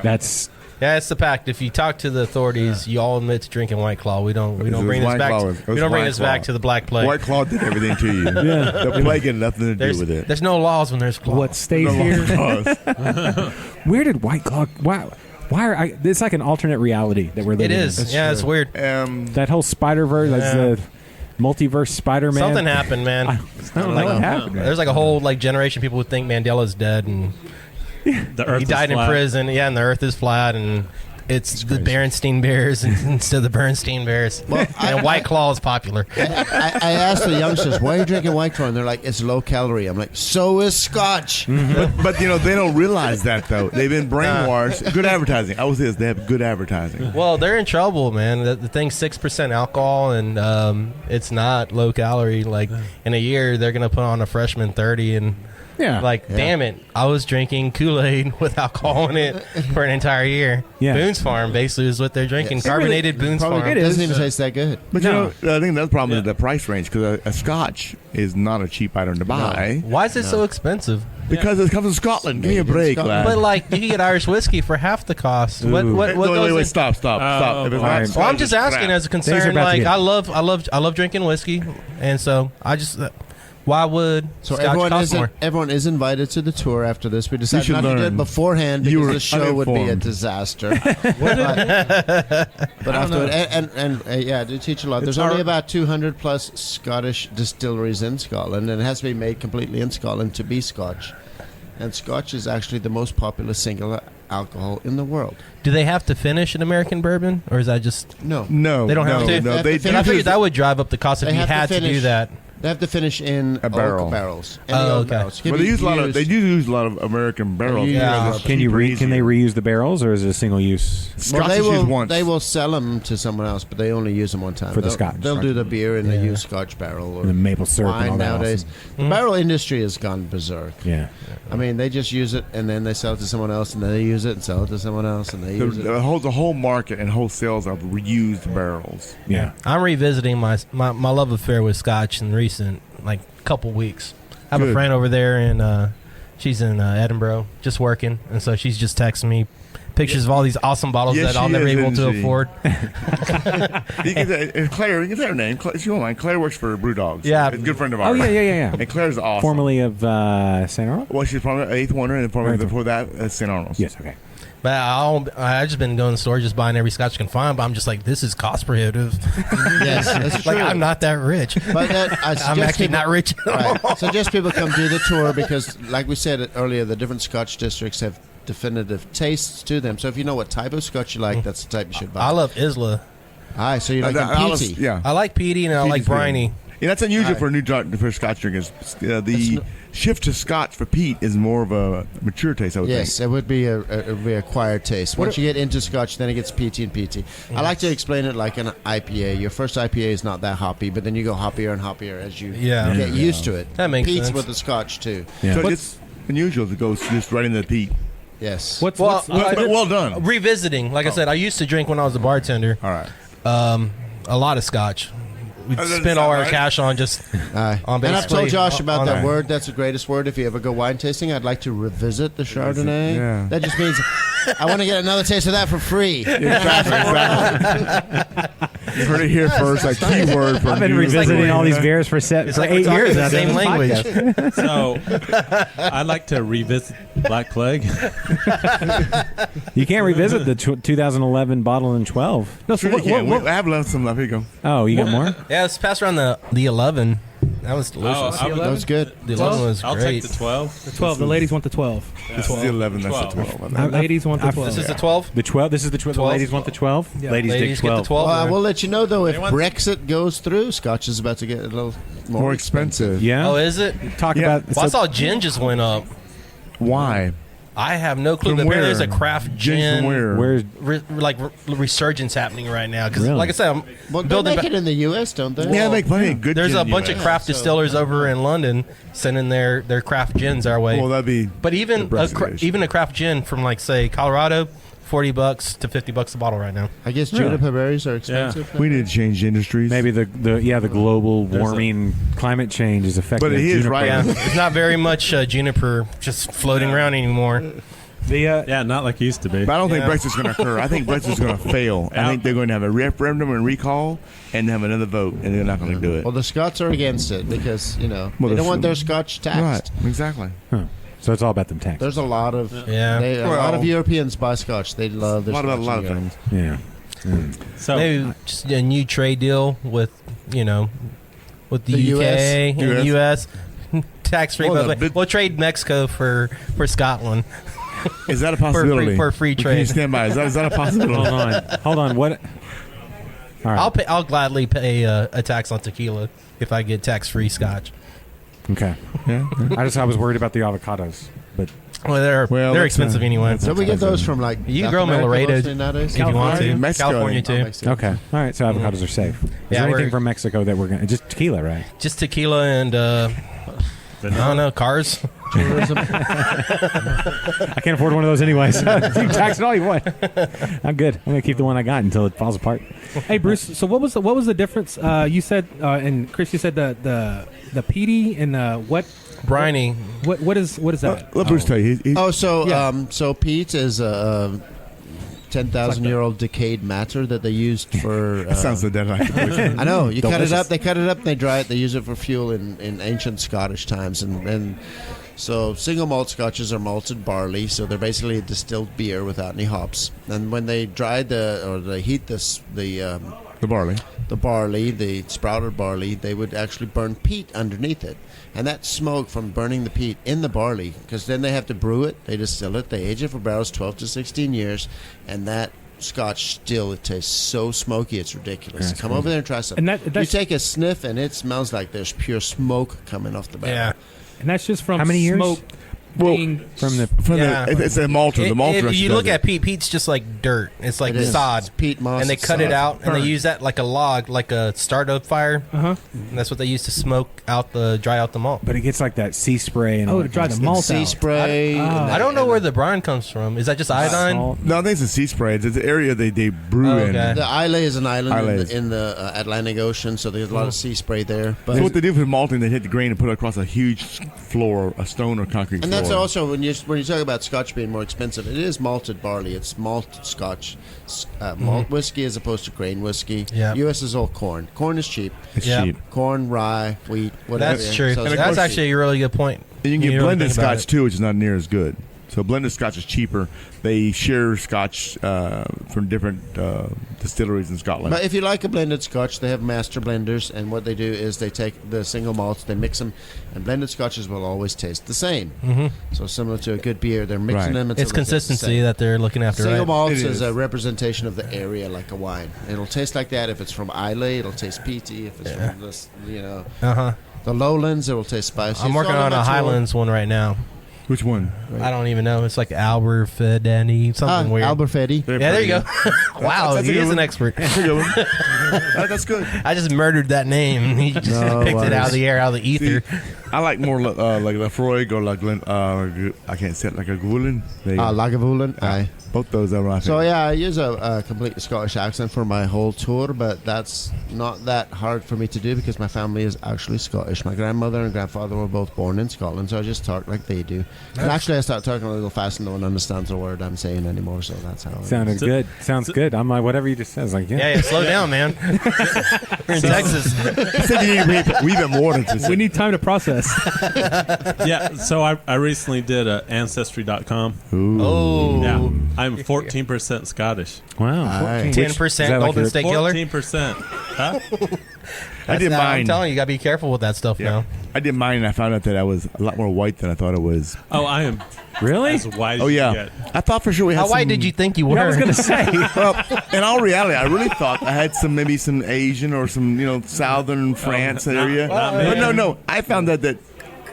That's Yeah, it's the pact. If you talk to the authorities, you all admit to drinking White Claw. We don't was bring this White back. Claw. To, It was we don't bring White this back Claw. to the Black Plague. White Claw did everything to you. The plague had nothing to do with it. There's no laws when there's claws. what stays No here. laws. Where did White Claw? Why are I? It's like an alternate reality that we're It living is. in. Yeah, it's weird. That whole Spider-Verse, that's the multiverse Spider-Man. Something happened, man. I don't know what happened. man. There's like a whole generation of people who think Mandela's dead and The Earth he is died in flat. prison. Yeah, and the Earth is flat and. It's the Berenstein Bears instead of the Bernstein Bears. And White Claw is popular. I asked the youngsters, why are you drinking White Claw? And they're like, it's low calorie. I'm like, so is Scotch. But they don't realize that though. They've been brainwashed. Good advertising. I was this. They have good advertising. Well, they're in trouble, man. The thing's 6% alcohol, and it's not low calorie. Like in a year, they're gonna put on a freshman 30, and damn it, I was drinking Kool-Aid with alcohol in it for an entire year. Yeah. Boone's Farm basically is what they're drinking. Yes. Carbonated Boone's Probably Farm. it doesn't even taste that good. But you know, I think the problem is the price range because a Scotch is not a cheap item to buy Why is it so expensive? because it comes from Scotland. Give me a Made in break, Scotland. lad. But like you can get Irish whiskey for half the cost. What Wait, goes in- stop. If it's not all right. Scotch, Well, I'm just it's asking crap. as a Things are concern. about to Like get- I love drinking whiskey, and so I just why would So Scotch cost more? everyone is invited to the tour after this. We decided should not to do it learn. beforehand You because were the show would be a uninformed. disaster. but afterward, and yeah, I do teach a lot. There's only about 200 plus Scottish distilleries in Scotland, and it has to be made completely in Scotland to be Scotch. And Scotch is actually the most popular single alcohol in the world. Do they have to finish an American bourbon, or is that just? No, No, They don't have to. No, They they have to I do figured that would drive up the cost if They you have to had to do finish- that. they have to finish in A barrel. oak barrels. Oh, Any oak okay. barrels. Can Well, they be use a lot of. used- They do use a lot of American barrels. Yeah. because Can you cheaper, can they easier. reuse the barrels, or is it a single use? Well, Scotch they is used will. once. They will sell them to someone else, but they only use them one time. For the They'll- Scotch. They'll do the beer in a used Scotch barrel or The maple syrup and wine all that nowadays. The barrel industry has gone berserk. Yeah. I mean, they just use it and then they sell it to someone else, and then they use it and sell it to someone else, and they use it. The whole market and whole sales of reused barrels. Yeah. I'm revisiting my love affair with Scotch in recent couple weeks. I have a Good. friend over there, and she's in Edinburgh, just working, and so she's just texting me pictures of all these awesome bottles Yes, that I'll she never is, able to isn't she? afford. Claire, you can say her name. If you don't mind, Claire works for Brew Dogs. Yeah. It's a good friend of Oh ours. yeah. And Claire's awesome. Formerly of St. Arnold. Well, she's from Eighth Wonder, and formerly before that, St. Arnold's. Yes. Okay. But I just been going to the store just buying every Scotch I can find, but I'm just like, this is cost prohibitive. Yes, that's true. Like, I'm not that rich. But that, I I'm suggest actually people- not rich at all. Right. Suggest people come do the tour because, like we said earlier, the different Scotch districts have definitive tastes to them. So if you know what type of Scotch you like, that's the type you should buy. I love Isla. Aye, so you like them peaty. Yeah. I like peaty and I like Peaty's good. briny. Yeah, that's unusual Right. for Scotch drinkers. The shift to Scotch for peat is more of a mature taste, I would Yes, it would be a reacquired taste. Once you get into Scotch, then it gets peaty and peaty. I like to explain it like an IPA. Your first IPA is not that hoppy, but then you go hoppier and hoppier as you Yeah. get used to it. That makes Peats sense. with the Scotch too. Yeah. think. So it's unusual to go just right into the peat. Yes. What's Well, But well done. Revisiting, like I said, I used to drink when I was a bartender. All right. A lot of Scotch. We That doesn't spent all sound our right. cash on just Aye. on And I've told basically Josh about on that that. word. That's the greatest word. If you ever go wine tasting, I'd like to revisit the Chardonnay. Yeah. That just means I want to get another taste of that for free. Exactly. You heard it here first. Like keyword from I've been you. revisiting all these beers for It's like 8 we're talking years. the now same doing this language. podcast. So I'd like to revisit Black Plague. You can't revisit the 2011 bottle in 12. No, so Sure you what, can. I have left some left. Here you go. Oh, you got more? Yeah, let's pass around the 11. That was delicious. Oh, That was good. the 11 was I'll great. take the 12. the 12. The ladies want the 12. This is the 11. That's the 12. The ladies want the I've- 12. This is the 12. The 12. This is the 12. The 12. ladies want the 12. Yeah. Ladies, dig Ladies get 12. the 12. Well, I will let you know though if Anyone? Brexit goes through, Scotch is about to get a little More expensive. Yeah. Oh, is it? Talk Yeah. about. Well, I saw gin just went up. Why? I have no clue. From But apparently where? there's a craft Gin gin from where? Where's resurgence happening right now. Because, Really? like I said, I'm Well, they building. make it in the U.S., don't they? Yeah, they make plenty of good. There's gin a in bunch the of US. craft so- distillers over in London sending their craft gins our way. Well, that'd be. But even the a, Brexit issue. even a craft gin from like say Colorado, $40 to $50 a bottle right now. I guess Really? juniper berries are expensive. We need to change industries. maybe the global warming climate change is affecting. But he is juniper. right. Yeah, it's not very much juniper just floating around anymore. The Yeah, not like it used to be. But I don't think Yeah. Brexit's going to occur. I think Brexit's going to fail. I think they're going to have a referendum and recall and have another vote, and they're not going to do it. Well, the Scots are against it because Well, they there's don't want some- their Scotch taxed. Right, exactly. so it's all about them taxes. There's a lot of Yeah. a lot of Well- Europeans buy Scotch. They love their A lot Scotch. of and things. gums. Yeah. So Maybe just a new trade deal with with the, The UK and the US. Tax free, Well, but the big- we'll trade Mexico for Scotland. Is that a possibility? for free Can you trade. stand by? Is that a possibility? Hold on. What? All right. I'll gladly pay a tax on tequila if I get tax free Scotch. Okay. Yeah. I was worried about the avocados, but Well, they're that's expensive a- anyway. that's So we get those from like You can South grow them in America Laredo mostly nowadays. if you want to. Mexico. California too. Mexico. okay. All right. So avocados are safe. Is Yeah, there anything we're- from Mexico that we're gonna just tequila, right? Just tequila and I don't know, cars. I can't afford one of those anyway, so you can tax it all you want. I'm good. I'm gonna keep the one I got until it falls apart. Hey Bruce, so what was the difference? You said and Chris, you said the peaty and what Briny. what is that? Let Bruce tell you. Oh, so Yeah. so peat is a 10,000-year-old decayed matter that they used for. That sounds so dead. I know. You cut it Delicious. up. They cut it up and they dry it. They use it for fuel in ancient Scottish times. And so single malt scotches are malted barley. So they're basically a distilled beer without any hops. And when they dry they heat the The barley. barley, the sprouted barley, they would actually burn peat underneath it. And that smoke from burning the peat in the barley, because then they have to brew it, they distill it, they age it for barrels 12 to 16 years, and that Scotch still, it tastes so smoky, it's ridiculous. Come over there and try some. And You that's take a sniff, and it smells like there's pure smoke coming off the barrel. Yeah. and that's just from How many years? smoke Well, being From the Yeah. It's a malter. The malter. If actually you does look it. at peat, peat's just like dirt. It's like It is. sod. It's peat moss. And they cut it sod. out and they Burn. use that like a log, like a start-up fire. uh-huh. And that's what they use to smoke out dry out the malt. but it gets like that sea spray and all Oh, to that dry kind the of malt Sea out. spray. I don't know where the brine comes from. Is that just iodine? salt. No, I think it's a sea spray. It's the area they brew Oh, in. okay. The Islay is an island Islay. in the Atlantic Ocean, so there's a lot of sea spray there. So But what they do for malting, they hit the grain and put it across a huge floor, a stone or concrete And floor. that's also when you talk about Scotch being more expensive, it is malted barley. It's malted Scotch, malt whiskey as opposed to grain whiskey. Yeah. U.S. is all corn. Corn is cheap. It's Yeah. cheap. Corn, rye, wheat, whatever. That's true. So it's That's cheap. actually a really good point. And you can You get really blended think about Scotch it. too, which is not near as good. So blended Scotch is cheaper. They share Scotch from different distilleries in Scotland. But if you like a blended Scotch, they have master blenders, and what they do is they take the single malts, they mix them, and blended Scotches will always taste the same. Mm-hmm. So similar to a good beer, they're mixing Right. them. Until It's they taste the consistency same. that they're looking after, Single right? malts It is is. a representation of the area, like a wine. It'll taste like that if it's from Islay. It'll taste peaty. If it's from this, Uh-huh. the lowlands, it will taste spicy. I'm It's working all on a about your- Highlands one right now. Which one? I don't even know. It's like Alberfedeni, something weird. Alberfetti. Yeah, there you go. Wow, that's a he good is an one. expert. That's a good one. That's good. I just murdered that name. He just No picked it out of worries. the air, out of the ether. I like more like Lafroig or like I can't say it, like a Gulin. Lagavulin. Aye. Both those are my So favorite. yeah, I use a complete Scottish accent for my whole tour, but that's not that hard for me to do because my family is actually Scottish. My grandmother and grandfather were both born in Scotland, so I just talk like they do. And actually, I start talking a little fast and no one understands the word I'm saying anymore, so that's how it Sounded good. Sounds good. I'm like, whatever you just said. I was like, yeah. Yeah, slow down, man. We're in Texas. He said you need even more than We need time to process. Yeah, so I recently did Ancestry.com. Oh, Yeah, I'm 14% Scottish. Wow. Aye. 10% like Golden your- State Killer. 14%. Huh? I did I'm mine. telling you, you gotta be careful with that stuff Yeah. now. I did mine, and I found out that I was a lot more white than I thought it was. Oh, I am Really? as white as Oh you yeah, get. I thought for sure we had. How white some- did you think you were? Yeah, I was going to say. Well, in all reality, I really thought I had maybe some Asian or some southern France area. not me. But no, I found out that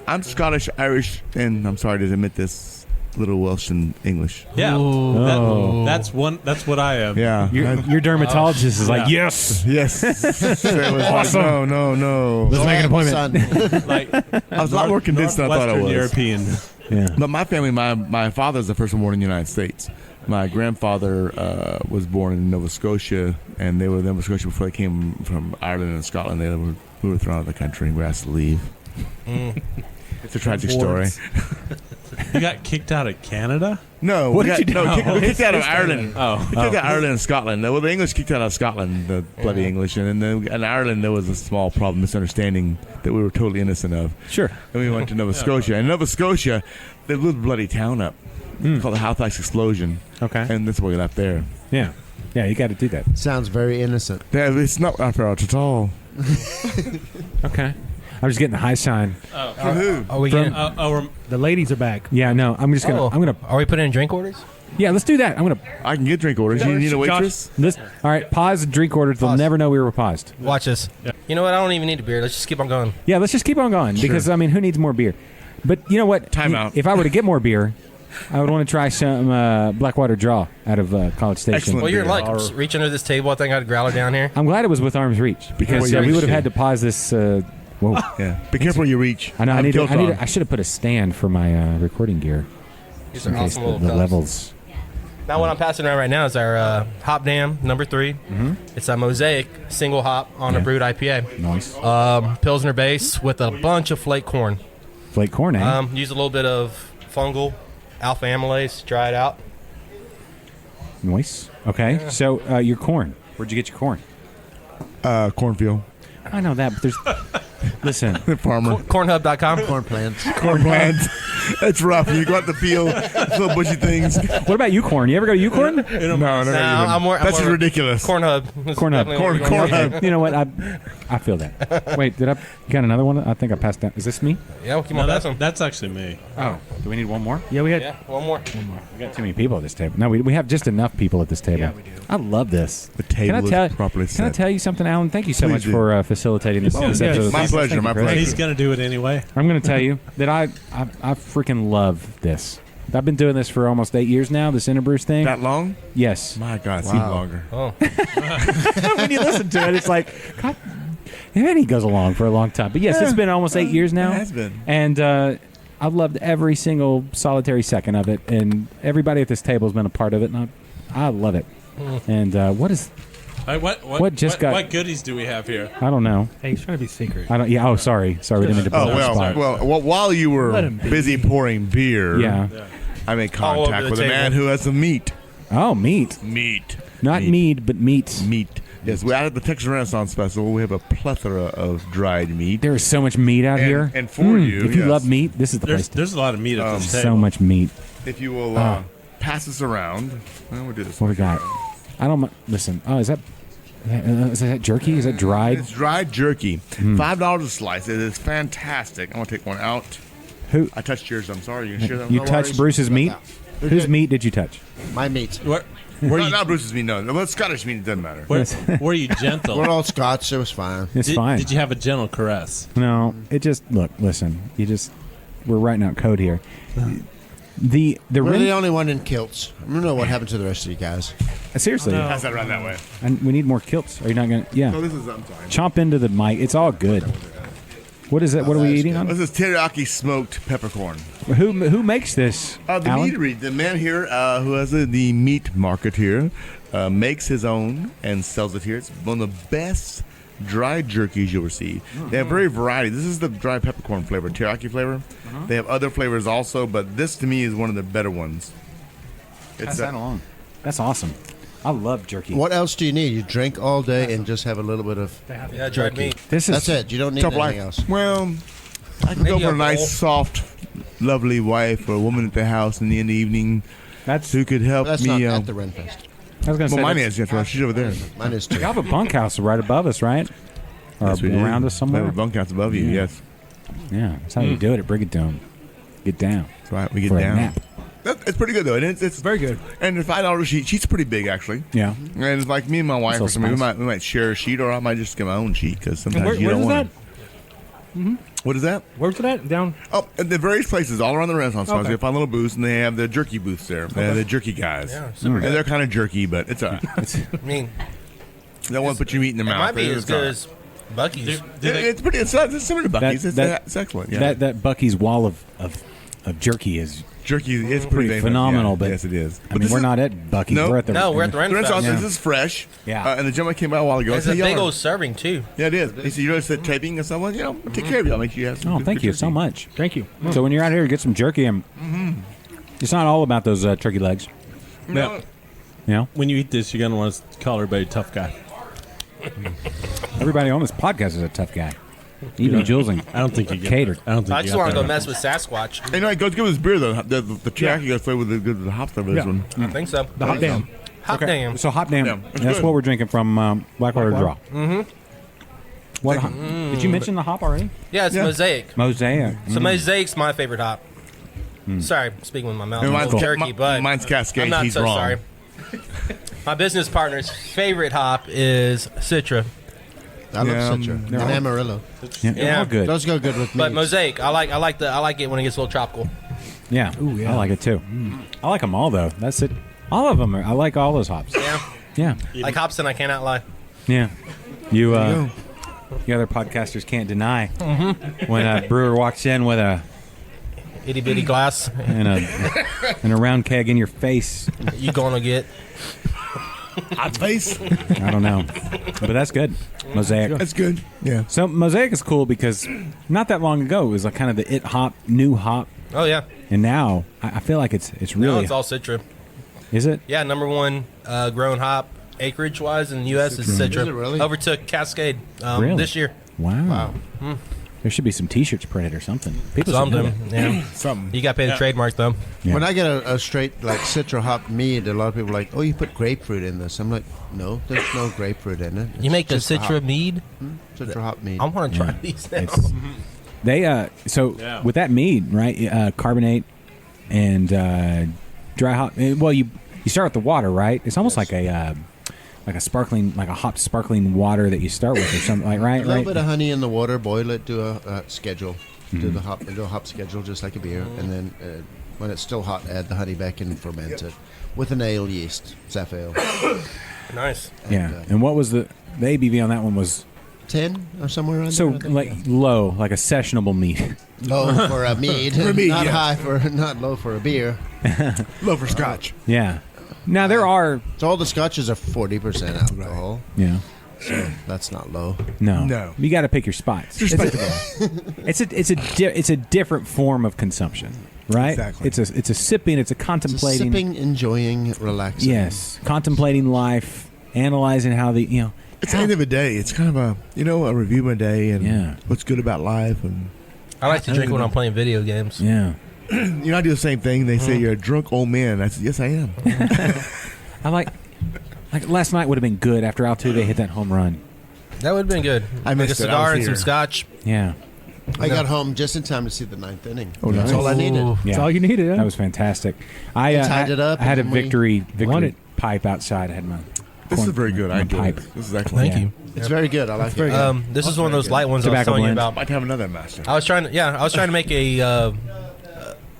I'm Scottish, Irish, and I'm sorry to admit this, little Welsh and English. Yeah, Oh. that's what I am. Yeah. Your dermatologist is like, Yeah. yes. Yes. It was Awesome. no. Let's make an appointment. Son. Like I was a lot more convinced than I thought I Northwestern was. European. Yeah. But my family, my father's the first one born in the United States. My grandfather was born in Nova Scotia, and they were in Nova Scotia before they came from Ireland and Scotland. We were thrown out of the country. We were asked to leave. It's a tragic story. You got kicked out of Canada? No, What we did you do? we kicked out of Ireland. Oh. We kicked out of Ireland and Scotland. Well, the English kicked out of Scotland, the bloody English, and then in Ireland there was a small problem, misunderstanding that we were totally innocent of. Sure. And we went to Nova Scotia. And Nova Scotia, they blew the bloody town up. Called the Halifax Explosion. Okay. And that's why we left there. Yeah. Yeah, you got to do that. Sounds very innocent. Yeah, it's not our fault at all. Okay. I'm just getting the high sign. For who? Are we From- getting? The ladies are back. Yeah, no, I'm just gonna. Oh, I'm gonna. Are we putting in drink orders? Yeah, let's do that. I'm gonna. I can get drink orders. You need a waitress? This. All right. Pause. Drink orders. They'll Pause. never know we were paused. Watch this. You know what? I don't even need a beer. Let's just keep on going. Yeah, let's just keep on going because I mean, who needs more beer? But you know what? Time out. If I were to get more beer, I would want to try some Blackwater Draw out of College Station. Excellent. Well, you're beer. like just reach under this table. I think I had a growler down here. I'm glad it was with arm's reach because Well, we you're would have had shit. to pause this. Whoa. Yeah. Be careful where you reach. I know. Have guilt on. I should have put a stand for my recording gear These in are case awesome the little cups. levels. Now, what I'm passing around right now is our Hop Dam number 3. It's a Mosaic single hop on a brewed IPA. Nice. Pilsner base with a bunch of flake corn. Flake corn, eh? Use a little bit of fungal alpha amylase, dry it out. Nice. Okay. So your corn. Where'd you get your corn? Cornfield. I know that, but there's. Listen. Farmer. Cornhub.com. Corn plants. Corn plants. That's rough. You go out the field, little bushy things. What about Ucorn? You ever go to Ucorn? No, Nah, I'm more- That's I'm more- ridiculous. Cornhub. Cornhub. Cornhub. You know what? I feel that. Wait, you got another one? I think I passed down. Is this me? Yeah, we'll keep No, on that's, passing. that's actually me. Oh. Do we need one more? Yeah, we had. Yeah, one more. We got too many people at this table. No, we have just enough people at this table. Yeah, we do. I love this. The table Can I is properly Can I set. tell you something, Alan? Thank you so Please much do. for facilitating this. Oh, this yes. episode. My Thank you, pleasure, my Chris. pleasure. He's going to do it anyway. I'm going to tell you that I freaking love this. I've been doing this for almost 8 years now. This InterBrews thing. That long? Yes. My God, it's even longer. Oh, When you listen to it, it's like, God. And he goes along for a long time. But yes, it's been almost 8 years now. It has been. And I've loved every single solitary second of it. And everybody at this table has been a part of it. And I love it. And what is... Hey, what goodies do we have here? I don't know. Hey, he's trying to be secret. I don't. Yeah. Oh, sorry. We didn't mean to put Oh you on the spot. well. While you were Let him be. busy pouring beer, Yeah. I made All over contact the with a table. man who has some meat. Oh, meat. Meat. Not Meat. mead, but meat. Meat. Yes, we at the Texas Renaissance Festival. We have a plethora of dried meat. There is so much meat out And- here. and for you, if you yes. love meat, this is the place. There's a lot of meat at this table. So much meat. If you will pass this around, we'll do this. What we got? I don't. Listen. Oh, is that jerky? Is that dried? It's dried jerky. $5 a slice. It is fantastic. I'm gonna take one out. Who? I touched yours. I'm sorry. You can share that. You with touched worries. Bruce's meat? Whose meat did you touch? My meat. Were No, you, not Bruce's meat. No, well, Scottish meat. It doesn't matter. were you gentle? We're all Scots. It was fine. It's fine. Did you have a gentle caress? No, it just listen. We're writing out code here. The We're rim, the only one in kilts. I don't know what happened to the rest of you guys. seriously, Pass that around that way. and we need more kilts. Are you not gonna? Yeah, No, this is. I'm sorry. chomp into the mic. It's all good. What is it? What are we that's eating good. on? This is teriyaki smoked peppercorn. Who makes this? The Alan? Meadery, the man here who has the meat market here, makes his own and sells it here. It's one of the best dry jerkies you'll receive. They have very variety. This is the dry peppercorn flavor, teriyaki flavor. They have other flavors also, but this to me is one of the better ones. Pass that along. That's awesome. I love jerky. What else do you need? You drink all day and just have a little bit of. Yeah, dried meat. That's it. You don't need Top anything life. else. Well, I can go Maybe for a a nice, bowl. soft, lovely wife or a woman at the house in the evening That's. who could help That's me. not at the Renfest. I was gonna say. Well, mine that's- is. Yes, she's over there. Mine is too. You have a bunkhouse right above us, right? Or Yes, we do. around us We somewhere. have a bunkhouse above you. Yeah. Yes, Yeah, that's how you do it at Brigadoon. Get down that's right. We get for a down. nap. It's pretty good though, and it's Very good. And the $5 sheet, sheet's pretty big actually. Yeah. And it's like me and my wife So or something, nice. we might share a sheet, or I might just get my own sheet because And sometimes you where don't is want. that? What is that? Where's it at? Down. Oh, at the various places all around the Renaissance Fest, Okay. they find little booths, and they have the jerky booths there. They have the jerky guys. Yeah, super And they're kind of jerky, but it's all right. I mean, They don't want to put your meat in their it mouth. might be It's as all good right. as Buc-ee's. It's pretty. It's similar to Buc-ee's. It's excellent. Yeah. That Bucky's wall of jerky is jerky is pretty famous, phenomenal. yeah. But yes, it is. I mean, we're not at Bucky's. No. We're at the No, we're at the The Renaissance. Renfest. This is fresh. Yeah. And the gentleman came by a while ago. It's and a said, big "Y'all old serving too. Yeah, it is. He said, "You notice that taping and someone, take care of y'all. Make sure you have some." Oh, good thank you jerky." so much. Thank you. So when you're out here, get some jerky, and it's not all about those turkey legs. No. You know, When you eat this, you're gonna want to call everybody tough guy. everybody on this podcast is a tough guy. Even Jules and I don't think you get Catered. that. I don't think I you just got want to that go right. mess with Sasquatch. And it goes good with his beer though. The teriyaki goes flavor with the hop flavor. This Yeah. one. I think so. The hot damn. Hot damn. So hot damn. Yeah, it's That's good. what we're drinking from Blackwater Draw. Mm-hmm. What? Did you mention the hop already? Yeah, it's Yeah. Mosaic. Mosaic. So Mosaic's my favorite hop. Sorry, I'm speaking with my mouth. And A mine's, little jerky, but mine's Cascade. I'm not He's so wrong. sorry. My business partner's favorite hop is Citra. I love Yeah, Citra they're and all- Amarillo. Yeah, they're Yeah. all good. Those go good with me. But Mosaic, I like it when it gets a little tropical. Yeah. Ooh, yeah. I like it too. I like them all though. That's it. All of them. I like all those hops. Yeah. Yeah. Like Hobson, I cannot lie. Yeah. You other podcasters can't deny when a brewer walks in with a Itty bitty glass, and a round keg in your face. you gonna get. Hot face. I don't know, but that's good. Mosaic. That's good. Yeah. So Mosaic is cool because not that long ago it was like kind of the new hop, Oh yeah. and now I feel like it's Now really it's all Citra. is it? Yeah, number one grown hop acreage wise in the U.S. is Citra. Is it really? Overtook Cascade Really? this year. Wow. There should be some T-shirts printed or something. People should do Something. Yeah. Something. You got to pay the trademark though. Yeah. When I get a straight like Citra hop mead, a lot of people are like, "Oh, you put grapefruit in this." I'm like, "No, there's no grapefruit in it. You make the just Citra hop. mead. Citra hop mead." I want to try these now. It's- They so Yeah. with that mead, right? Carbonate and dry hop. Well, you start with the water, right? It's almost like a sparkling, like a hot sparkling water that you start with, or something like right, A little right. bit of honey in the water, boil it, do a schedule, do a hop schedule just like a beer, and then when it's still hot, add the honey back and ferment it with an ale yeast, Zaf ale. Nice. Yeah. And what was the ABV on that one was 10 or somewhere around so there, I think. like low, like a sessionable mead. Low for a mead, mead, not yes. high for not low for a beer. Low for scotch. Yeah. Now there are So all the scotches are 40% alcohol, yeah. so that's not low. No. No. You got to pick your spots. It's a different form of consumption, right? Exactly. It's a sipping, it's a It's a contemplating. sipping, enjoying, relaxing. Yes, contemplating life, analyzing how It's the end of a day. It's kind of a review of my day and Yeah. what's good about life. And I like to drink when I'm playing video games. yeah. I do the same thing. They say you're a drunk old man. I said, yes, I am. I like last night would have been good after Altuve hit that home run. That would have been good. I Like a missed it. I cigar was and some here. scotch. Yeah, I got home just in time to see the ninth inning. Oh, That's nice. all I needed. Ooh. That's all you needed. Yeah. that was fantastic. I tied it up I had a and we victory won it. pipe outside. I had my This is very good. I my enjoy pipe. this. This is excellent. Thank you. It's very good. I like it. This is one of those light ones I was Tobacco telling you blend. about. Might have another master. I was trying to make a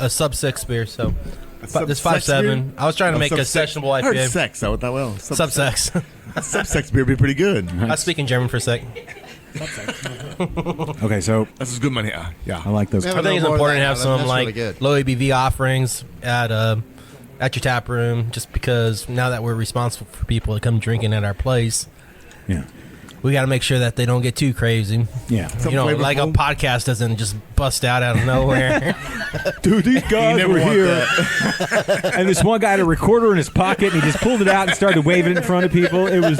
sub 6 beer. So this 5.7. I was trying to make a sessionable I heard IPA. sex. I that well. Sub 6. Sub-sex beer would be pretty good. I speak in German for a sec. Okay, so This is good money. I Yeah. like those. Yeah. I think it's More important to than have that. some That's like really good. low ABV offerings at your tap room, just because now that we're responsible for people to come drinking at our place, Yeah. we got to make sure that they don't get too crazy. Yeah. You know, like a podcast doesn't just bust out of nowhere. Dude, these guys were here. And this one guy had a recorder in his pocket, and he just pulled it out and started waving it in front of people. It was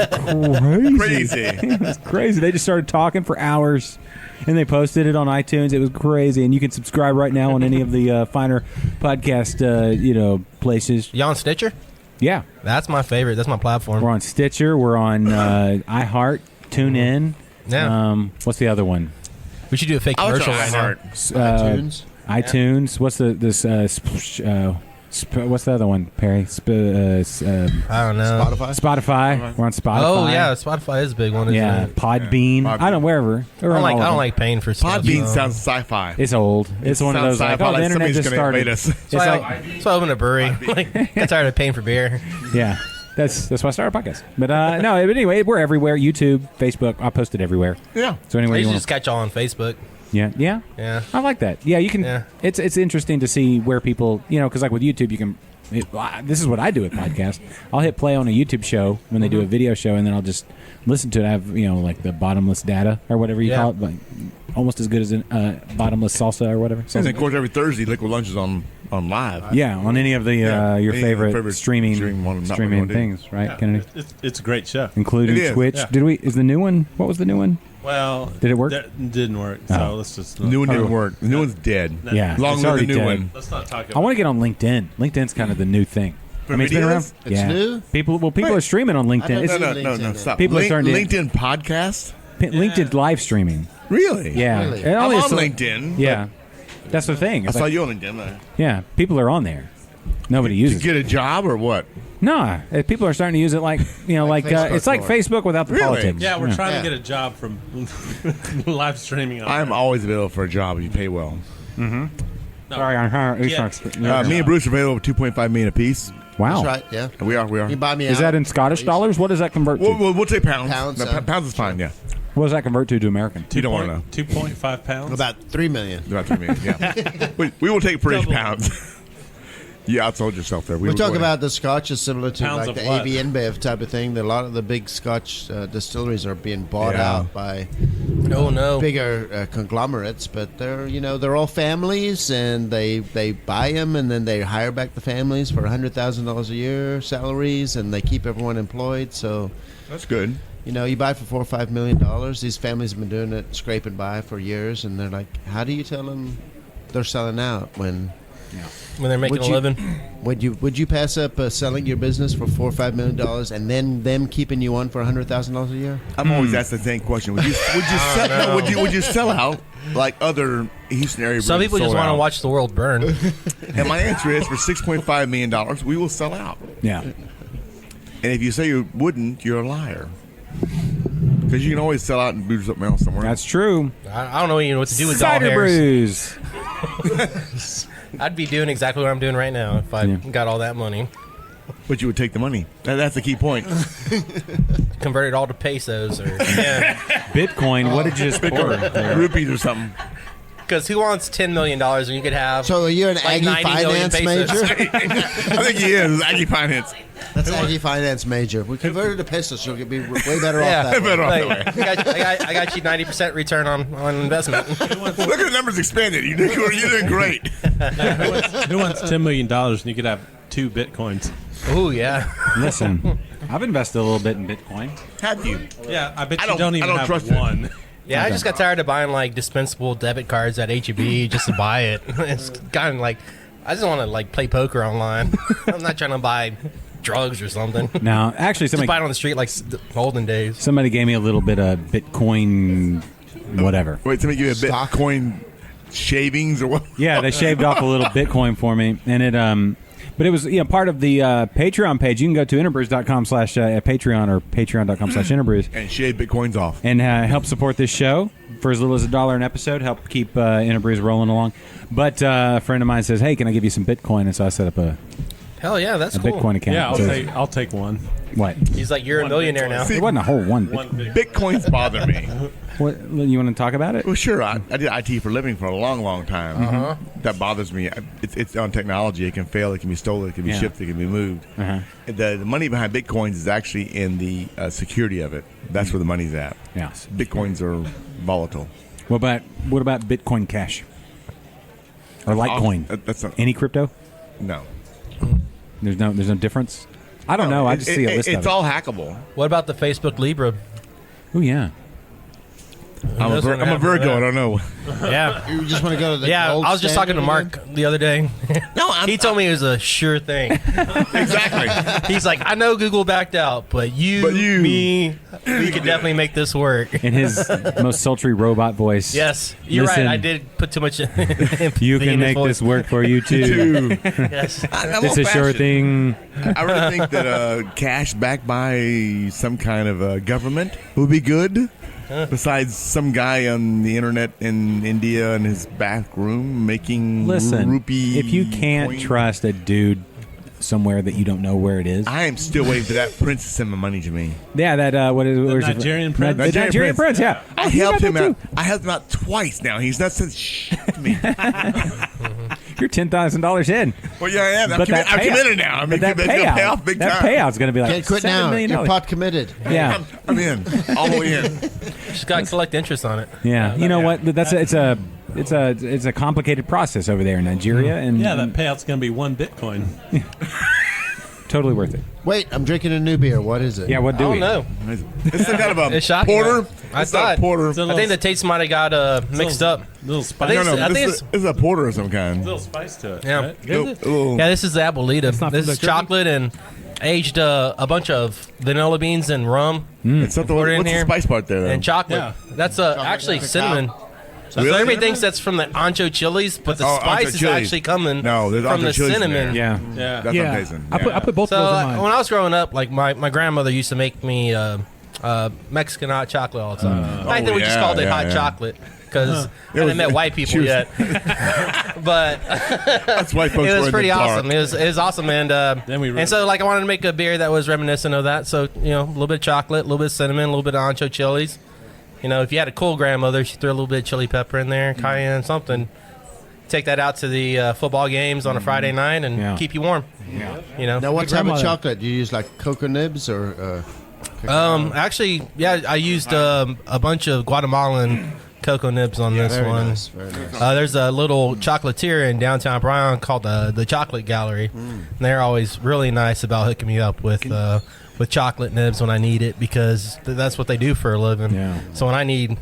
crazy. It was crazy. They just started talking for hours, and they posted it on iTunes. It was crazy. And you can subscribe right now on any of the finer podcast, places. You on Stitcher? Yeah. That's my favorite. That's my platform. We're on Stitcher. We're on iHeart, TuneIn. Yeah. What's the other one? We should do a fake commercial right now. iTunes. iTunes. What's what's the other one, Perry? I don't know. Spotify. We're on Spotify. Oh yeah, Spotify is a big one. Isn't Yeah, it? Podbean. I don't know, wherever. I don't like paying for stuff. Podbean so. sounds sci-fi. It's old. It's one of those like, sci-fi, the internet somebody's just gonna started. invade us. It's So I, like, so I opened a brewery. Like, got tired of paying for beer. yeah, that's why I started a podcast. But no, but anyway, we're everywhere. YouTube, Facebook. I post it everywhere. Yeah. So I anyway, you used to want just catch y'all on Facebook. yeah. Yeah. I like that. Yeah, you can. Yeah. It's interesting to see where people, because like with YouTube, you can. This is what I do with podcasts. I'll hit play on a YouTube show when they do a video show, and then I'll just listen to it. I have like the bottomless data or whatever you call it, like almost as good as a bottomless salsa or whatever. And of course, every Thursday, Liquid Lunch is on live. Yeah, on any of the your any favorite streaming things, right, Yeah. Kennedy? It's a great show. Including It is, Twitch. yeah. Is the new one? What was the new one? Well, Did it work? That didn't work. Oh. So let's just The new one didn't work. The new one's dead. Yeah, Long it's live already the new dead. one. Let's not talk about. I want to get on LinkedIn. LinkedIn's kind of the new thing. For it's been videos? around. It's new? People Wait. are streaming on LinkedIn. I don't It's, know. No, stop. People are starting to- LinkedIn podcast? LinkedIn's live streaming. Really? Yeah, Really? It I'm only on is so- LinkedIn. Yeah, that's the thing. I It's saw like- you on LinkedIn. Yeah, people are on there. Nobody To uses it. get a job or what? No, people are starting to use it like Facebook it's like more. Facebook without the Really? politics. Yeah, we're trying Yeah. to get a job from live streaming. On I'm always available for a job if you pay well. No. Sorry, I'm Yeah. Me and Bruce are available for $2.5 million apiece. Wow. That's right. Yeah. We are. You buy me Is out. that in Scottish dollars? What does that convert to? We'll take pounds. Pounds, No, pounds is fine, yeah. What does that convert to American? You don't want to know. 2.5 pounds. About 3 million? About 3 million, yeah. we will take British pounds. You outsold yourself there. We talk about the Scotch is similar to Pounds like of the what? AB InBev type of thing. A lot of the big Scotch distilleries are being bought Yeah. out by Oh no. bigger conglomerates, but they're all families, and they buy them, and then they hire back the families for $100,000 a year salaries, and they keep everyone employed. So That's good. you buy for $4 or $5 million. These families have been doing it, scraping by for years, and they're like, how do you tell them they're selling out when When they're making Would a you- living. would you pass up selling your business for $4 or $5 million and then them keeping you on for $100,000 a year? I'm always asked the same question. Would you sell out like other Houston area Some breweries people just sold want to out? watch the world burn. And my answer is for $6.5 million, we will sell out. Yeah. And if you say you wouldn't, you're a liar. Because you can always sell out and do something else somewhere. That's true. I don't know even what to do with Cider doll hairs. brews. I'd be doing exactly what I'm doing right now if I got all that money. But you would take the money. That's the key point. Convert it all to pesos or yeah. Bitcoin. What did you just pour? Rupees or something. Because who wants $10 million when you could have So are you an like Aggie 90 million finance pesos? major? I think he is. Aggie Finance. That's Aggie finance major. We converted to pesos, you'll be way better Yeah. off that way. Better off Like, that way. I got you 90% return on investment. Look at the numbers expanded. You're doing great. Who wants $10 million and you could have 2 bitcoins? Oh yeah. Listen, I've invested a little bit in Bitcoin. Have you? Yeah, I bet I you don't- don't I even don't have trust it. one. Yeah, I just got tired of buying like dispensable debit cards at HEB just to buy it. It's kind of like I just want to like play poker online. I'm not trying to buy drugs or something. Now, actually, Just buy it somebody on the street like the olden days. gave me a little bit of Bitcoin, whatever. Wait, somebody give you a Bitcoin shavings or what? Yeah, they shaved off a little Bitcoin for me, and it but it was part of the Patreon page. You can go to interbrews.com/Patreon or patreon.com/interbrews And shave Bitcoins off. and help support this show for as little as $1 an episode. Help keep Interbrews rolling along. But a friend of mine says, "Hey, can I give you some Bitcoin?" And so I set up a Hell yeah, that's a cool. Bitcoin account. Yeah, So- I'll take one. What? He's like, you're a millionaire now. It wasn't a whole one. One big. Bitcoins bother me. What? You want to talk about it? Well, sure. I did IT for a living for a long, long time. That bothers me. It's on technology. It can fail. It can be stolen. It can be Yeah. shipped. It can be moved. The money behind Bitcoins is actually in the security of it. That's where the money's at. Yeah. Bitcoins are volatile. What about Bitcoin Cash? Or Litecoin? That's not, Any crypto? no. There's no difference. I don't know. I just see a list of It's it. all hackable. What about the Facebook Libra? Oh yeah. I'm a Virgo. I don't know. Yeah. You just want to go to the Yeah, gold I was just talking to standard Mark the other day. No, He told me it was a sure thing. exactly. He's like, I know Google backed out, but you, me, we could definitely make this work. In his most sultry robot voice. Yes, you're Listen, right. I did put too much. You can make this work for you too. Yes. It's a sure thing. I really think that cash backed by some kind of government would be good. Besides some guy on the internet in India in his back room making Listen, rupee. if you can't coin. trust a dude somewhere that you don't know where it is. I am still waiting for that prince to send my money to me. Yeah, that what is where's it- Nigerian prince? The Nigerian prince. Yeah, I Oh, you helped got him that out. too? I helped him out twice now. He's not sent shit to me. You're $10,000 in. Well, yeah, I am. I'm, But that I'm payout- committed now. I mean, but that it's gonna pay off big that time. payout's going to be like Can't quit $7 now. million. You're pot committed. Yeah, I'm in. All the way in. Just got to collect interest on it. yeah. You know what? It's a complicated process over there in Nigeria, and Yeah, that payout's going to be 1 Bitcoin. totally worth it. Wait, I'm drinking a new beer. What is it? Yeah, what do I we? don't know. It's some kind of a It's shocking, porter. right? I It's not thought- a porter. It's a I think the taste might have got mixed up. Little I spice. think No, I think this is a porter of some kind. Little spice to it. Yeah. right? Little- Yeah, this is the Abuelita. not This from is the chocolate and aged a bunch of vanilla beans and rum It's something. Put it in What's the here. spice part there? Though? and chocolate. Yeah. That's actually cacao. cinnamon. So Really? everybody thinks that's from the ancho chilies, but the Oh, spice ancho is chilies. actually coming No, there's from ancho the chilies in cinnamon. there. Yeah, Yeah. That's what I'm tasting. I put both So of those in mine. when I was growing up, like my grandmother used to make me Mexican hot chocolate all the time. Back then we just yeah, called it yeah, hot yeah. chocolate because I was- hadn't met white she people was- yet. But That's why folks it were was in pretty the dark. awesome. It was awesome, and we and so like I wanted to make a beer that was reminiscent of that. So a little bit of chocolate, a little bit of cinnamon, a little bit of ancho chilies. If you had a cool grandmother, she threw a little bit of chili pepper in there, cayenne, something. Take that out to the football games on a Friday night and Yeah. keep you warm. Yeah. Now, what type of grandmother. chocolate? Do you use like cocoa nibs or? Actually, yeah, I used a bunch of Guatemalan cocoa nibs on this Very one. nice. Very nice. There's a little chocolatier in downtown Bryan called the Chocolate Gallery. And they're always really nice about hooking me up with chocolate nibs when I need it because that's what they do for a living. Yeah. So when I need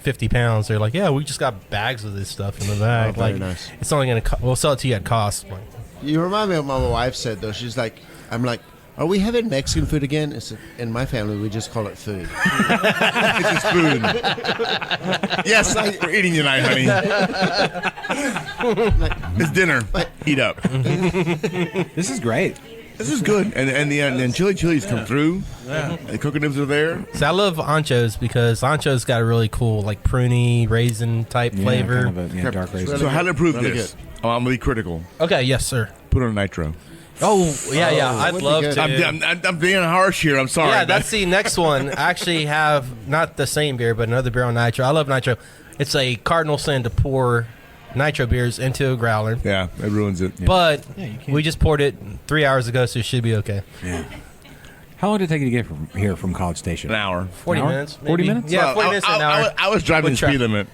50 pounds, they're like, yeah, we just got bags of this stuff in the bag. Oh, very like nice. it's only gonna we'll sell it to you at cost. Like, You remind me of what my wife said though. She's like, I'm like, are we having Mexican food again? It's in my family, we just call it food. It's just food. Yes, we're eating tonight, honey. It's dinner. Eat up. This is great. This is good. And the chili chilies come through. Yeah. The cocoa nibs are there. so I love anchos because anchos got a really cool like pruny raisin type flavor. Yeah, kind of a dark raisin. So how to prove Really this? Oh, I'm gonna be critical. Okay, yes, sir. Put on nitro. Oh yeah, I'd would be love good. to. I'm being harsh here. I'm sorry. Yeah, but- that's the next one. I actually have not the same beer, but another beer on nitro. I love nitro. It's a cardinal sin to pour nitro beers into a growler, Yeah, it ruins it. but we just poured it 3 hours ago, so it should be okay. How long did it take you to get from here from College Station? An hour. 40 An hour? minutes. 40 maybe. minutes? Yeah, Well, 40 minutes to an hour. I was driving the With speed tra- limit.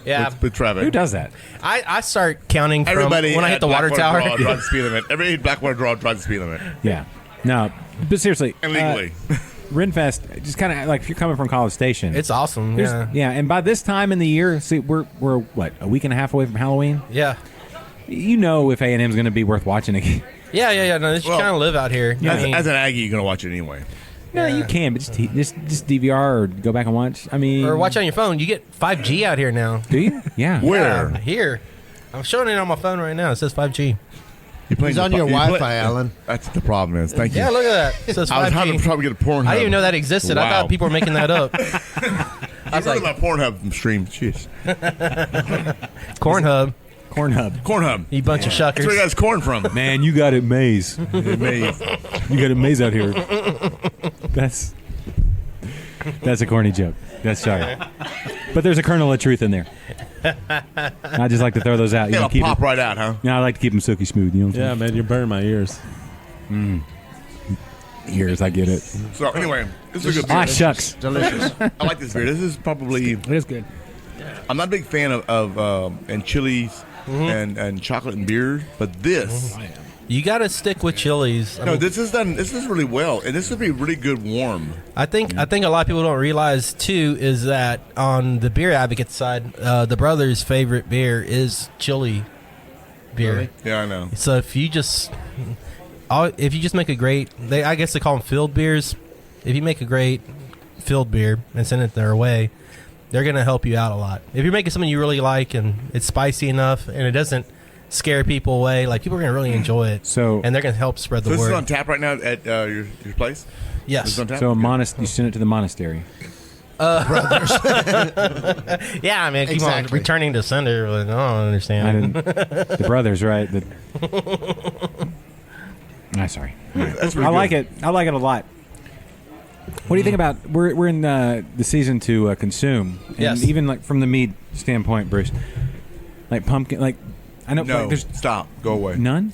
Yeah, With traffic. Who does that? I start counting from Everybody when I hit at the water Blackwater tower. Draw drives the speed limit. Every Blackwater Draw drives the speed limit. Yeah. No, but seriously, And legally. Renfest, just kind of like if you're coming from College Station, It's awesome. there's- Yeah, And by this time in the year, see, we're what, a week and a half away from Halloween. yeah, You know if A&M's going to be worth watching again. yeah. No, this you Well, kind of live out here. I mean, As an Aggie, you're gonna watch it anyway. No, you can, but just DVR or go back and watch. I mean, or watch on your phone. You get 5G out here now. Do you? Yeah. Where? Yeah, here. I'm showing it on my phone right now. It says 5G. You're playing He's on the- your you play- Wi-Fi, Alan. That's the problem. Is thank you. Yeah, look at that. It says 5G. I was having to probably get a Pornhub. I didn't even know that existed. I Wow. thought people were making that up. I was like, my Pornhub stream. Jeez. Cornhub. Corn Hub. Corn Hub. You bunch of That's where shuckers. you guys corn from. Man, you got it maize. Maize. You got it maize out here. That's a corny joke. That's sorry. But there's a kernel of truth in there. I just like to throw those out. You know, It'll keep pop it, right out, huh? I like to keep them silky smooth. You know what I'm Yeah, man, you burn my ears. saying? Ears, I get it. So anyway, this is a good beer. Ah, shucks. Delicious. I like this beer. This is probably. It is good. I'm not a big fan of and chilies and chocolate and beer, but this. You got to stick with chilies. I No, mean, this is done. This is really well, and this would be really good warm. I think a lot of people don't realize too is that on the beer advocate side, the brothers' favorite beer is chili beer. Really? Yeah, I know. So if you just make a great, I guess they call them field beers. If you make a great field beer and send it their way, they're gonna help you out a lot. If you're making something you really like and it's spicy enough and it doesn't scare people away, like people are gonna really enjoy it. So- and they're gonna help spread the So this word. is on tap right now at your place. This Yes. is on tap? So Okay. you send it to the monastery. Yeah, I mean, keep on Exactly. returning to sender. Like, I don't I understand. didn't. The brothers, right? Sorry. That's I really like good. it. I like it a lot. What do you think about? We're in the season to consume, and Yes. even like from the mead standpoint, Bruce. Like pumpkin, like I know No, like, there's stop. Go away. none.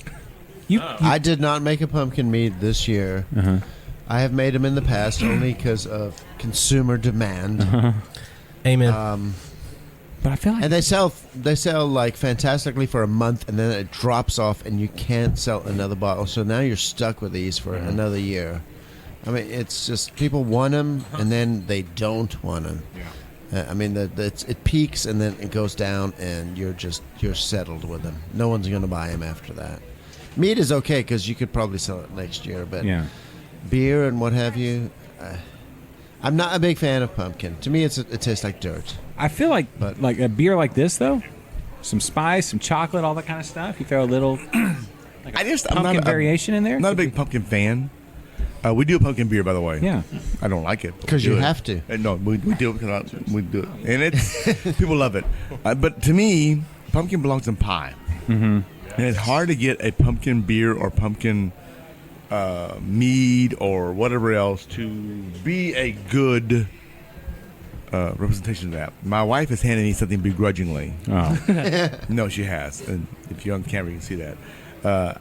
I did not make a pumpkin mead this year. Uh-huh. I have made them in the past only because of consumer demand. Amen. But I feel like And they sell like fantastically for a month, and then it drops off, and you can't sell another bottle. So now you're stuck with these for another year. I mean, it's just people want them, and then they don't want them. I mean, it peaks and then it goes down, and you're settled with them. No one's going to buy them after that. Meat is okay because you could probably sell it next year, but yeah. beer and what have you, I'm not a big fan of pumpkin. To me, it tastes like dirt. I feel like But- like a beer like this though, some spice, some chocolate, all that kind of stuff. You throw a little I'm pumpkin not variation in there. I'm not a big pumpkin fan. We do a pumpkin beer, by the way. Yeah. I don't like it but we 'Cause you do it. have to. No, we do it because we do it, and it's people love it. But to me, pumpkin belongs in pie, and it's hard to get a pumpkin beer or pumpkin mead or whatever else to be a good representation of that. My wife has handed me something begrudgingly. Oh. No, she has, and if you're on camera, you can see that.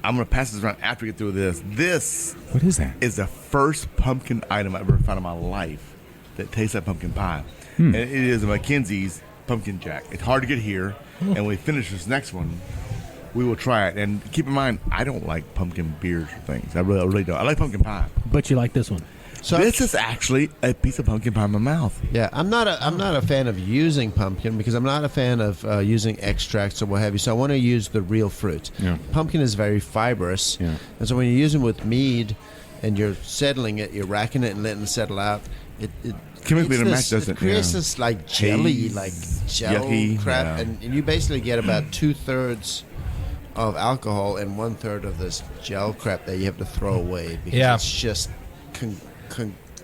I'm going to pass this around after we get through this. This What is that? is the first pumpkin item I've ever found in my life that tastes like pumpkin pie. And it is a McKenzie's Pumpkin Jack. It's hard to get here, and when we finish this next one, we will try it. And keep in mind, I don't like pumpkin beers or things. I really don't. I like pumpkin pie. But you like this one. So This is actually a piece of pumpkin pie in my mouth. yeah, I'm not a fan of using pumpkin because I'm not a fan of using extracts or what have you. So I want to use the real fruit. Yeah. Pumpkin is very fibrous, Yeah. and so when you're using with mead and you're settling it, you're racking it and letting it settle out. It Chemically, it's the this- match doesn't, It creates yeah. this like jelly, Haze, like gel yucky, crap, yeah. and you basically get about 2/3 of alcohol and 1/3 of this gel crap that you have to throw away because Yeah. it's just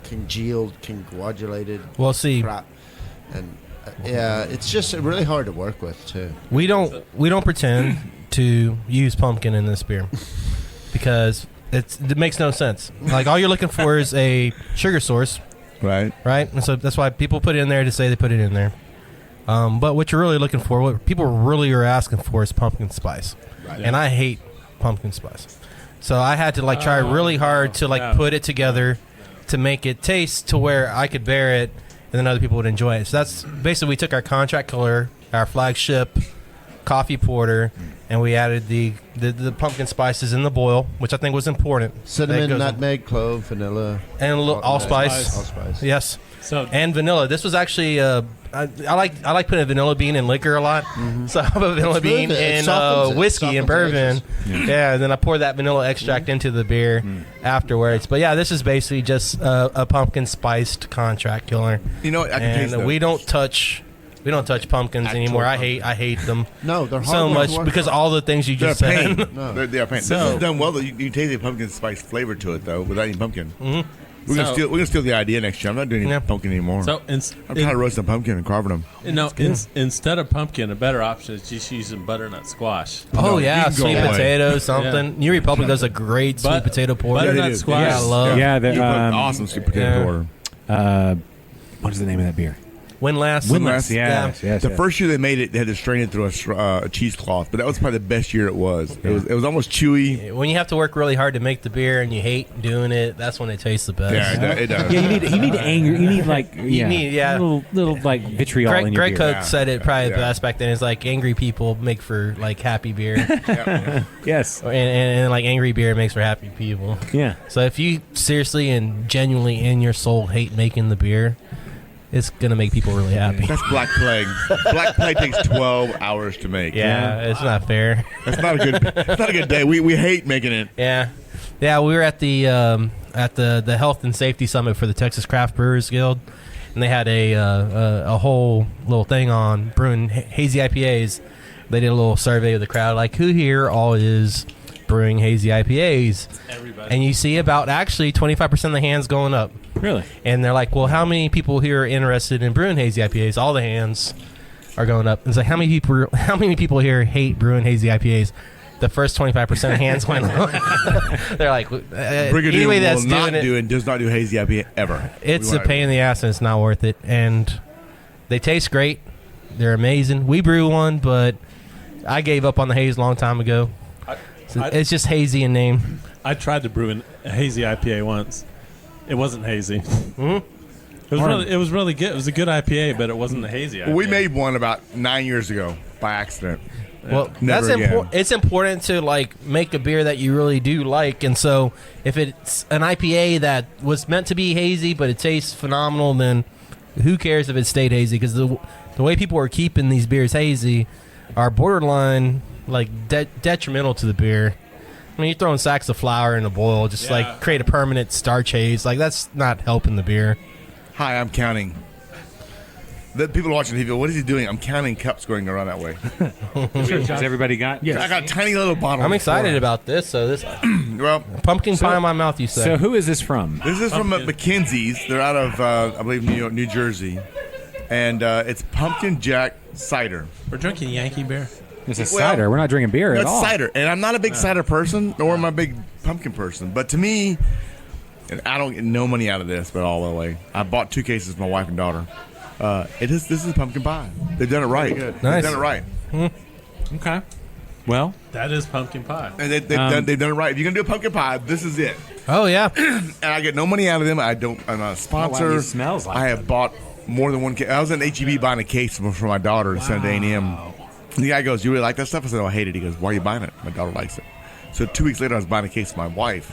congealed, coagulated Well, see, crap, and yeah, it's just really hard to work with too. we don't pretend to use pumpkin in this beer because it makes no sense. Like all you're looking for is a sugar source, Right? right? And so that's why people put it in there to say they put it in there. But what you're really looking for, what people really are asking for, is pumpkin spice, and I hate pumpkin spice. So I had to like try really hard to like yeah. put it together to make it taste to where I could bear it, and then other people would enjoy it. So that's basically we took our contract color, our flagship coffee porter, and we added the pumpkin spices in the boil, which I think was important. That Cinnamon, goes- nutmeg, clove, vanilla, and a little allspice. allspice. Yes, So and vanilla. This was actually I like putting a vanilla bean in liquor a lot. So I put a vanilla It's bean smooth. It in softens it. whiskey and Softens bourbon. Yeah, and then I pour that vanilla extract into the beer afterwards. But yeah, this is basically just a pumpkin spiced contract killer. You know what? I can taste And those. we don't touch pumpkins Actual anymore. I hate them No, they're hard so to much work because on. all the things you They're a just said. pain. No. They're a pain. So- This is done well, though. You taste the pumpkin spice flavor to it, though, without any pumpkin. We're gonna steal the idea next year. I'm not doing any pumpkin anymore. So I'm trying to roast a pumpkin and carving them. Instead of pumpkin, a better option is just using butternut squash. Oh you yeah, can go sweet away. potato something. Yeah. New Republic does a great sweet potato porter. Butternut squash. Yeah, I love. Yeah, the, You put awesome sweet potato porter. what is the name of that beer? Windlass. Windlass. Yes. The first year they made it, they had to strain it through a cheesecloth, but that was probably the best year it was. It was almost chewy. When you have to work really hard to make the beer and you hate doing it, that's when it tastes the best. Yeah, it does. Yeah, you need anger. You need little like vitriol in your Greg beer. Koch said it probably the best back then. It's like angry people make for like happy beer, Yes. and like angry beer makes for happy people. Yeah. So if you seriously and genuinely in your soul hate making the beer, it's gonna make people really happy. That's Black Plague. Black Plague takes 12 hours to make. Yeah, it's not fair. That's not a good. It's not a good day. We hate making it. Yeah. We were at the Health and Safety Summit for the Texas Craft Brewers Guild, and they had a whole little thing on brewing hazy IPAs. They did a little survey of the crowd, like who here all is brewing hazy IPAs. Everybody. And you see about actually 25% of the hands going up. Really? And they're like, well, how many people here are interested in brewing hazy IPAs? All the hands are going up. It's like, how many people here hate brewing hazy IPAs? The first 25% of hands went up. They're like, Brigadoon anyway, that's will not doing do it. and does not do hazy IPA ever. It's a pain in the ass and it's not worth it. And they taste great. They're amazing. We brew one, but I gave up on the haze a long time ago. It's just hazy in name. I tried to brew a hazy IPA once. It wasn't hazy. Mm-hmm. It was really good. It was a good IPA, but it wasn't a hazy IPA. We made one about 9 years ago by accident. Well, Never that's again. important. It's important to like make a beer that you really do like, and so if it's an IPA that was meant to be hazy but it tastes phenomenal, then who cares if it stayed hazy? Because the way people are keeping these beers hazy are borderline like detrimental to the beer. I mean, you're throwing sacks of flour in a boil, just like create a permanent starch haze. Like that's not helping the beer. Hi, I'm counting. The people watching TV, what is he doing? I'm counting cups going around that way. Has everybody got? Yes. I got a tiny little bottle. I'm excited about this. So this Well, pumpkin pie in my mouth. You said. So who is this from? this is from McKinsey's. They're out of, I believe, New Jersey. And it's pumpkin jack cider. We're drinking Yankee beer. It's a cider. We're not drinking beer at It's all. cider. And I'm not a big cider person, nor am I a big pumpkin person. But to me, and I don't get no money out of this, but all the way. I bought 2 cases for my wife and daughter. This is pumpkin pie. They've done it right. Nice. They've done it right. Okay. Well, That is pumpkin pie. And they've done it right. If you're going to do a pumpkin pie, this is it. Oh yeah. And I get no money out of them. I'm not a sponsor. Wow, it smells like I have bought more than one case. I was in HEB buying a case for my daughter to send to A&M. And the guy goes, "You really like that stuff?" I said, "Oh, I hate it." He goes, "Why are you buying it?" My daughter likes it. So 2 weeks later, I was buying a case for my wife.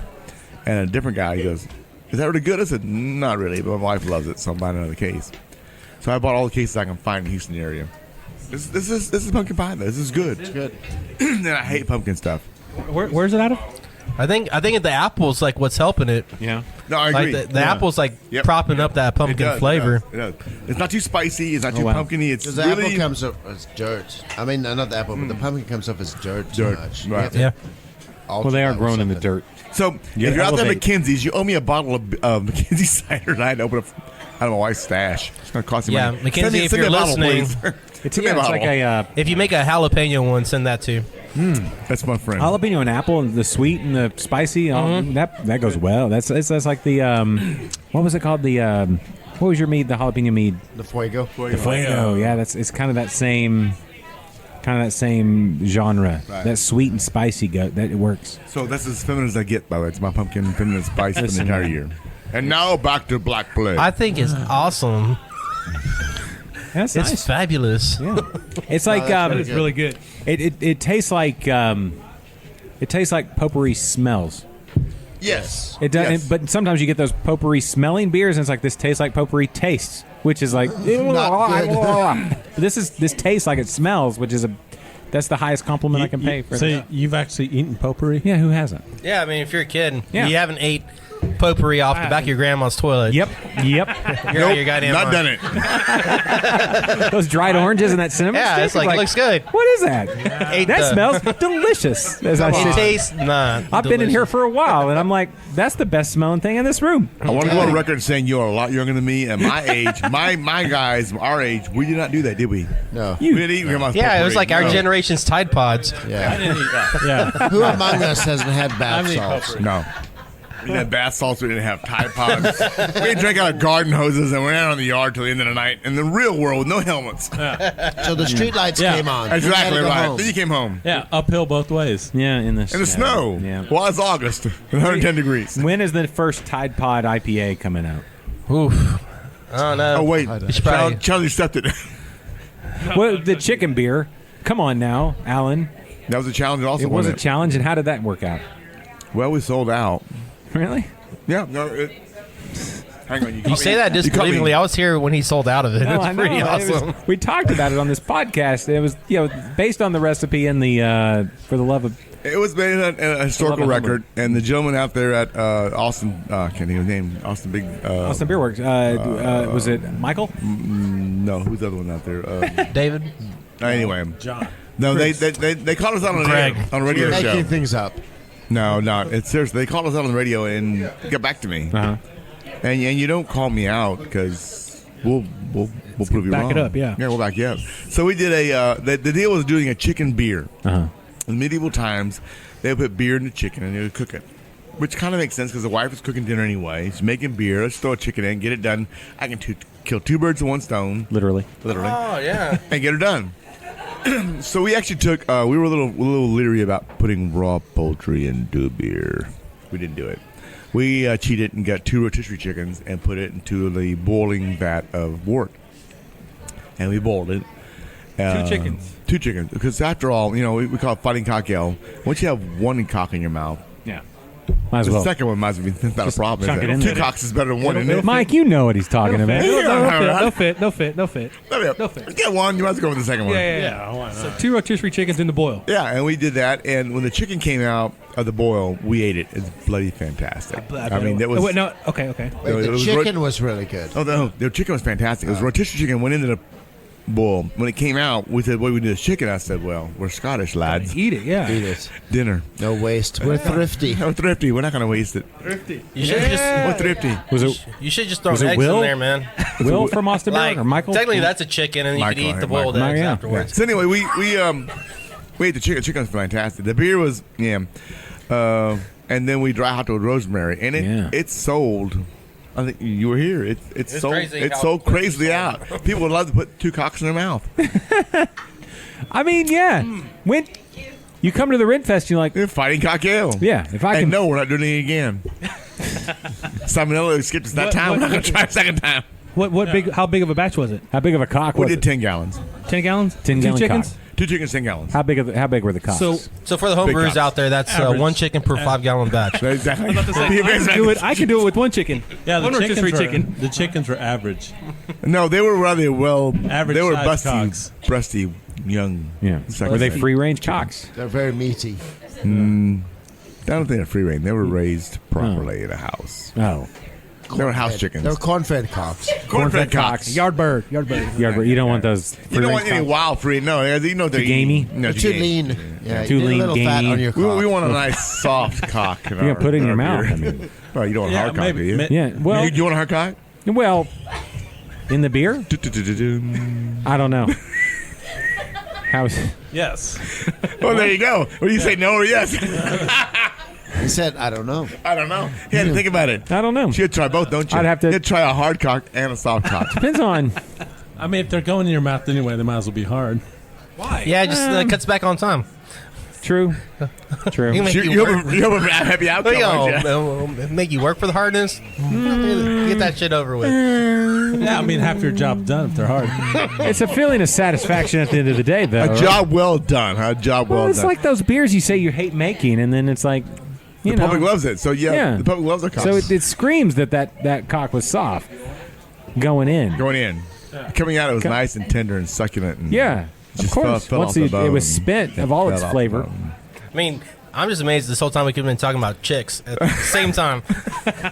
And a different guy, he goes, "Is that really good?" I said, "Not really, but my wife loves it, so I'm buying another case." So I bought all the cases I can find in the Houston area. This is pumpkin pie, though. This is good. It's good. And I hate pumpkin stuff. Where's it out of? I think the apple's like what's helping it. yeah. No, I agree. Like the apple's like propping up that It pumpkin does, flavor. It does. It's not too spicy. It's not too wow. pumpkiny. It's Because the really apple comes off as dirt. I mean, not the apple, but the pumpkin comes off as dirt. Dirt, Much. right. You have to Yeah. alter Well, they are that with grown in the something. dirt. So You if you're out there at elevate. McKinsey's, you owe me a bottle of McKinsey cider, and I had to open it out of my wife's stash. It's going to cost you Yeah, money. McKinsey, Send me- if send me you're a bottle, listening, please. It's, Send me a it's like bottle. a If you make a jalapeno one, send that too. That's my friend. jalapeno and apple and the sweet and the spicy. That goes well. That's like the what was it called? The what was your mead? The jalapeno mead. The fuego. The fuego. Yeah, it's kind of that same genre. Right. That sweet and spicy that it works. So that's as feminine as I get, by the way. It's my pumpkin feminine spice for the Listen, entire man. year. And now back to Black Plague. I think it's awesome. That's It's nice. fabulous. Yeah. It's like It's really good. it tastes like potpourri smells. yes. It does, Yes. but sometimes you get those potpourri smelling beers, and it's like this tastes like potpourri tastes, which is like this tastes like it smells, which is that's the highest compliment I can pay for. So you've actually eaten potpourri? Yeah, who hasn't? Yeah, I mean, if you're a kid, Yeah. you haven't ate potpourri off the back of your grandma's toilet. Yep. You're out your goddamn Not mind. done it. Those dried oranges and that cinnamon Yeah, stick. it's like, it looks good. What is that? Ate That the- smells delicious. As I It sit- tastes I've been in here for a while, and I'm like, that's the best smelling thing in this room. I want to go on record saying you're a lot younger than me, and my age, my guys, our age, we did not do that, did we? No. We didn't eat grandma's Yeah, it was potpourri. like our No. generation's Tide Pods. Yeah. Yeah. Who among us hasn't had bath need salts? potpourri. No. We didn't have bath salts. We didn't have Tide Pods. We drank out of garden hoses and went out on the yard till the end of the night. In the real world, with no helmets. So the street lights Yeah. came on. You Exactly had to go right. home. Then you came home. Yeah, uphill both ways. Yeah, in the Snow. Yeah. Well, it's August. 110 degrees. When is the first Tide Pod IPA coming out? Oof. I don't know. Oh, wait. You should probably- Charlie stepped it. Well, the chicken beer. Come on now, Alan. That was a challenge also. It was a wasn't challenge, and how did that work out? Well, we sold out. Really? Yeah. No, hang on. You say that disbelievingly. I was here when he sold out of it. No, It's I know. pretty It was- awesome. we talked about it on this podcast. It was, based on the recipe and the for the love of. It was made a historical I love a record, and the gentleman out there at Austin, can't think of his name, Austin Big. Austin Beer Works. Was it Michael? No, who's the other one out there? David? Anyway, John. no, they called us out on Greg. on a radio Making show. things up. No, it's seriously. They called us out on the radio and got back to me. Uh-huh. And you don't call me out because we'll prove you back wrong. it up, yeah. Yeah, we'll back you up. So we did the deal was doing a chicken beer. Uh-huh. In medieval times, they would put beer in the chicken and they would cook it, which kind of makes sense because the wife was cooking dinner anyway. She's making beer. Let's throw a chicken in, get it done. I can kill two birds with one stone, Literally. Oh, yeah. and get her done. So we actually took. We were a little leery about putting raw poultry into beer. We didn't do it. We cheated and got 2 rotisserie chickens and put it into the boiling vat of wort, and we boiled it. 2 chickens. 2 chickens, because after all, we call it fighting cock ale. Once you have one cock in your mouth, Yeah. Might as the well. second one might as well be not a problem. chunk Is it in it? 2 there. cocks is better than one. Isn't it? Mike, you know what he's talking about. No fit. Let me fit. get one. You might as well go with the second one. Yeah, why not? 2 rotisserie chickens in the boil. Yeah, and we did that. And when the chicken came out of the boil, we ate it. It's bloody fantastic. I mean, that was. Wait, no. Okay. it The was chicken was really good. Oh no, the chicken was fantastic. It was rotisserie chicken. Went into the boil. When it came out, we said, "What do we do with this chicken?" I said, "Well, we're Scottish lads. Eat it. Yeah. Eat it. Dinner. No waste. We're thrifty. We're thrifty. We're not going to waste it. You should just We're thrifty." you should just throw Was it eggs Will? in there, man. Will from Austin Beer Like, or Michael? technically, that's a chicken, and you Michael, could eat the Michael. boiled eggs Yeah. afterwards. So anyway, we ate the chicken. Chicken was fantastic. The beer was and then we dry hopped with rosemary, and it's sold. I think you were here. It's sold. crazy It's how sold quick crazily it's out. sold. People would love to put 2 cocks in their mouth. I mean, yeah. When you come to the Red Fest, you're like, They're fighting cock ale. yeah, if I can. And no, we're not doing it again. Salmonella skipped us that time. We're not going to try a second time. What big? How big of a batch was it? How big of a cock We was did it? 10 gallons. 10 gallons. 10 2 gallon chickens. cock. 2 chickens, 10 gallons. How big were the cocks? So So for the home Big brewers cocks. out there, that's Average. 1 chicken per 5-gallon batch. Exactly. I can do it with 1 chicken. Yeah, the One rotisserie chickens, chicken. the chickens were average. No, they were rather Average they were size busty, cocks. breasty, young. yeah. Were they free range cocks? They're very meaty. I don't think they're free range. They were raised properly in a house. Oh. They were house chickens. They're corn-fed cocks. corn-fed cocks. Yardbird. Yeah, but you don't want those. You don't want any wild free. No, you know they're Too gamey? No, They're too lean. Yeah, Too you need lean, a little fat gamey. on your cock. We want a nice soft cock. You're gonna put it in your mouth. I mean, Well, you don't want a Yeah, hard cock, maybe- do you? ma- yeah. Well, you want a hard cock? well, in the beer, I don't know. How's Yes. Well, there you go. What do you say, no or yes? He said, I don't know. I don't know. He had to think about it. I don't know. You should try both, don't you? I'd have to- You'd try a hard cock and a soft cock. Depends on. I mean, if they're going in your mouth anyway, they might as well be hard. Yeah, it just cuts back on time. True. True. You make You have a happy outcome, aren't you? Make you work for the hardness. Get that shit over with. Yeah, I mean, half your job's done if they're hard. It's a feeling of satisfaction at the end of the day, though. A job well done. A job well Well, it's done. like those beers you say you hate making, and then it's like, you The know. public loves it. So, Yeah. the public loves their cocks. So it screams that cock was soft going in. Going in. Coming out, it was nice and tender and succulent. And Yeah, of just course. fell Once off the it was bone. spent of all its Fell off flavor. the bone. I mean, I'm just amazed this whole time we could have been talking about chicks at the same time.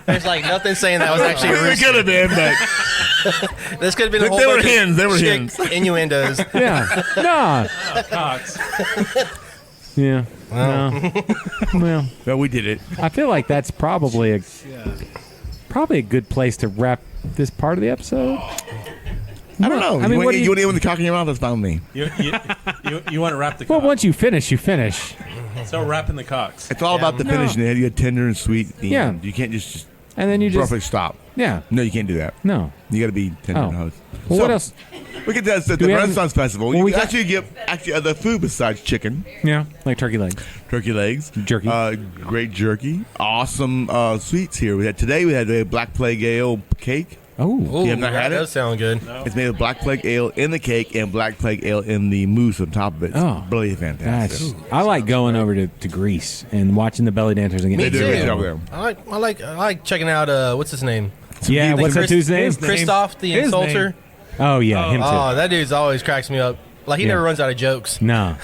There's like nothing saying that was actually a It rooster. could have been, but This could have been a whole They were bunch hens, of they were chick hens. innuendos. Yeah. No. Cox. Yeah. No. Well, no, we did it. I feel like that's probably a good place to wrap this part of the episode. I don't know. I mean, what do you want to eat with the cock in your mouth? That's fine with me. You want to wrap the Well, cock. once you finish, you finish. So wrapping the cocks. It's all about the finish. And you get tender and sweet. At the Yeah. end. You can't just And then you just roughly stop. yeah. No, you can't do that. No. You got to be tender Oh. and host. Well, So, what else? We get that the we have- Renaissance Festival. well, You we got- actually get other food besides chicken, Yeah, like turkey legs. turkey legs, Jerky. great jerky, awesome sweets here. We had a Black Plague Ale cake. Oh, Ooh, You have not that had it? does sound good. It's made of Black Plague Ale in the cake and Black Plague Ale in the mousse on top of it. It's Oh. really fantastic. I like going over to Greece and watching the belly dancers and They getting do a great too. job there. I like checking out what's his name? Yeah, what's that dude's name? Christoph the His Insulter. name. Oh yeah, him too. Oh, that dude's always cracks me up. Like he Yeah. never runs out of jokes. No.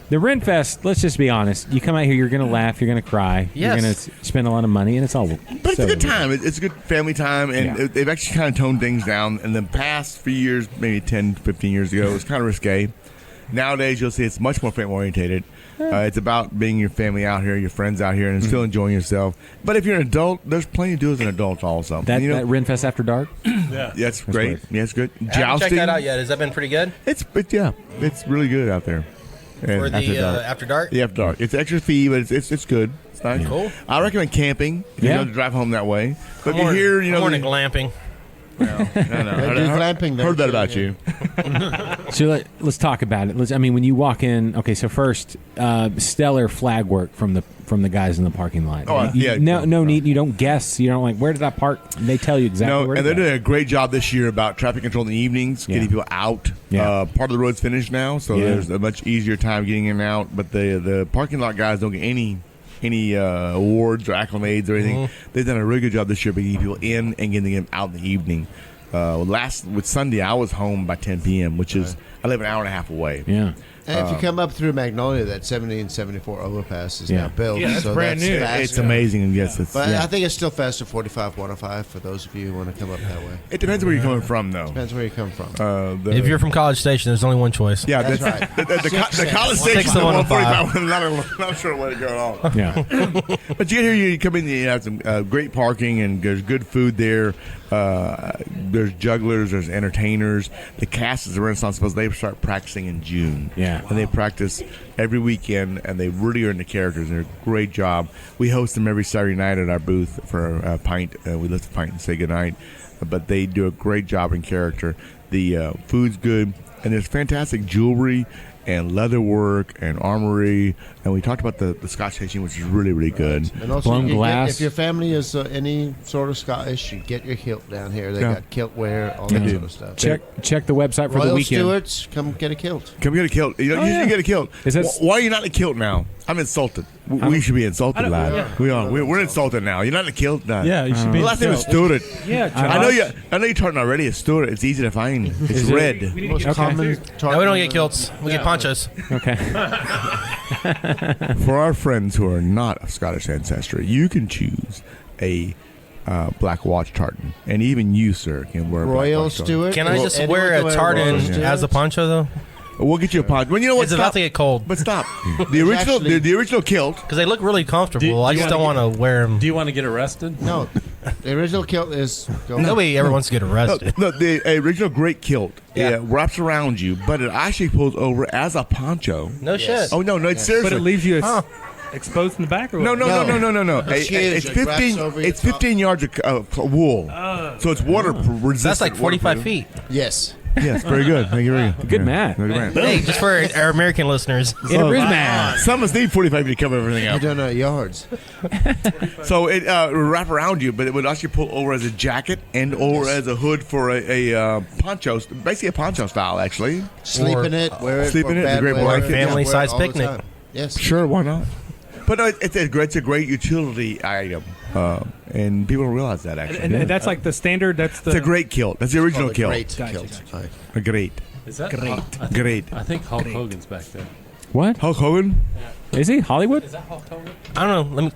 The Renfest, let's just be honest. You come out here, you're going to laugh, you're going to cry, you're Yes. going to spend a lot of money, and it's all. But it's a good time. It's a good family time, and Yeah. they've actually kind of toned things down. In the past few years, maybe 10, 15 years ago, it was kind of risque. Nowadays, you'll see it's much more family-oriented. It's about being your family out here, your friends out here, and still enjoying yourself. But if you're an adult, there's plenty to do as an adult also. That, you know, that Renfest After Dark? yeah, it's great. weird. Yeah, it's good. I haven't Jousting. checked that out yet. Has that been pretty good? It's really good out there. And For the After Dark? Yeah, After Dark. It's extra fee, but it's good. It's nice. Cool. I recommend camping if Yeah. you don't drive home that way. But if I'm you're here, you know, morning glamping. They do glamping there, heard that too, about you. So let's talk about it. I mean, when you walk in, okay. So first, stellar flag work from the guys in the parking lot. Oh, yeah. No need. You don't guess. You don't like where did I park? They tell you exactly. No, where and to they're go. doing a great job this year about traffic control in the evenings, Yeah. getting people out. Yeah. Part of the road's finished now, so Yeah. there's a much easier time getting in and out. But the parking lot guys don't get any awards or acclimates or anything. They've done a really good job this year by getting people in and getting them out in the evening. With Sunday, I was home by 10 p.m., which is I live an hour and a half away. Yeah. And if you come up through Magnolia, that 70 and 74 overpass is Yeah. now built. Yeah, that's so brand new. faster. It's amazing, and yes, it's. But yeah. I think it's still faster 45, 105 for those of you who want to come up that way. It depends where you're coming from, though. Depends where you come from. If you're from College Station, there's only one choice. Yeah, That's that's right. The college 6 station to is 105. 145. Not sure what to go on. Yeah. But you get here, you come in, you have some great parking, and there's good food there. There's jugglers, there's entertainers. The cast is the Renaissance Festival. They start practicing in June. Yeah. And they practice every weekend, and they really earn the characters. They're a great job. We host them every Saturday night at our booth for a pint. We lift a pint and say goodnight. But they do a great job in character. The food's good, and there's fantastic jewelry and leather work and armory. And we talked about the Scotch tasting, which is really, really good. And also, Blown you can glass. if your family is any sort of Scottish, you get your kilt down here. They Yeah. got kilt wear, all that sort of stuff. Check the website for the Royal weekend. Stewards, come get a kilt. Come get a kilt. You know, you get a kilt. Is that- Why are you not in a kilt now? I'm insulted. We should be insulted, lad. yeah. We are. We're insulted now. You're not in a kilt now. Yeah, you should be. The last name is Stewart. Yeah, I know you're talking already. It's Stewart. It's easy to find. It's Is it- red. We need to Most get common. No, we don't get kilts. We get ponchos. Okay. For our friends who are not of Scottish ancestry, you can choose a Blackwater tartan, and even you, sir, can wear a Royal Blackwater tartan. Stewart. Can I just Anyone wear can a tartan Royal Stewart. as a poncho, though? We'll get you a pod. Well, you know what? It's about to get cold. But stop. The original, actually- the original kilt. Because they look really comfortable. Do I you just don't wanna want to wear them. Do you want to get arrested? No, the original kilt is. Nobody ever wants to get arrested. No, the original great kilt Yeah. wraps around you, but it actually pulls over as a poncho. No shit. Oh no, it's seriously. But it leaves you exposed in the back or No, what? no, no, no, no, no, no. It's huge. It's It wraps 15. over your It's top. 15 yards of wool, so it's water resistant. That's like 45 waterproof. feet. Yes. Yes, very good. Thank you, very good. Good math. Good math. Hey, just for our American listeners. InterBrews math. Some of us need 45 to cover everything I up. don't know yards. So it would wrap around you, but it would actually pull over as a jacket and or as a hood for a poncho, basically a poncho style, actually. Sleep in it. Wear it. Sleep for in it, it's a bad great weather. blanket. Yeah, wear it Family-sized all the picnic. time. Yes. Sure, why not? But no, it's a great utility item, and people don't realize that actually. And that's like the standard. That's the It's a great kilt. That's the original Oh, the kilt. great Gotcha, kilt. gotcha. Right. A great, Is that Great. I think, great. I think Hulk Hogan's back there. What? Hulk Hogan? Is he Hollywood? I don't know. Let me.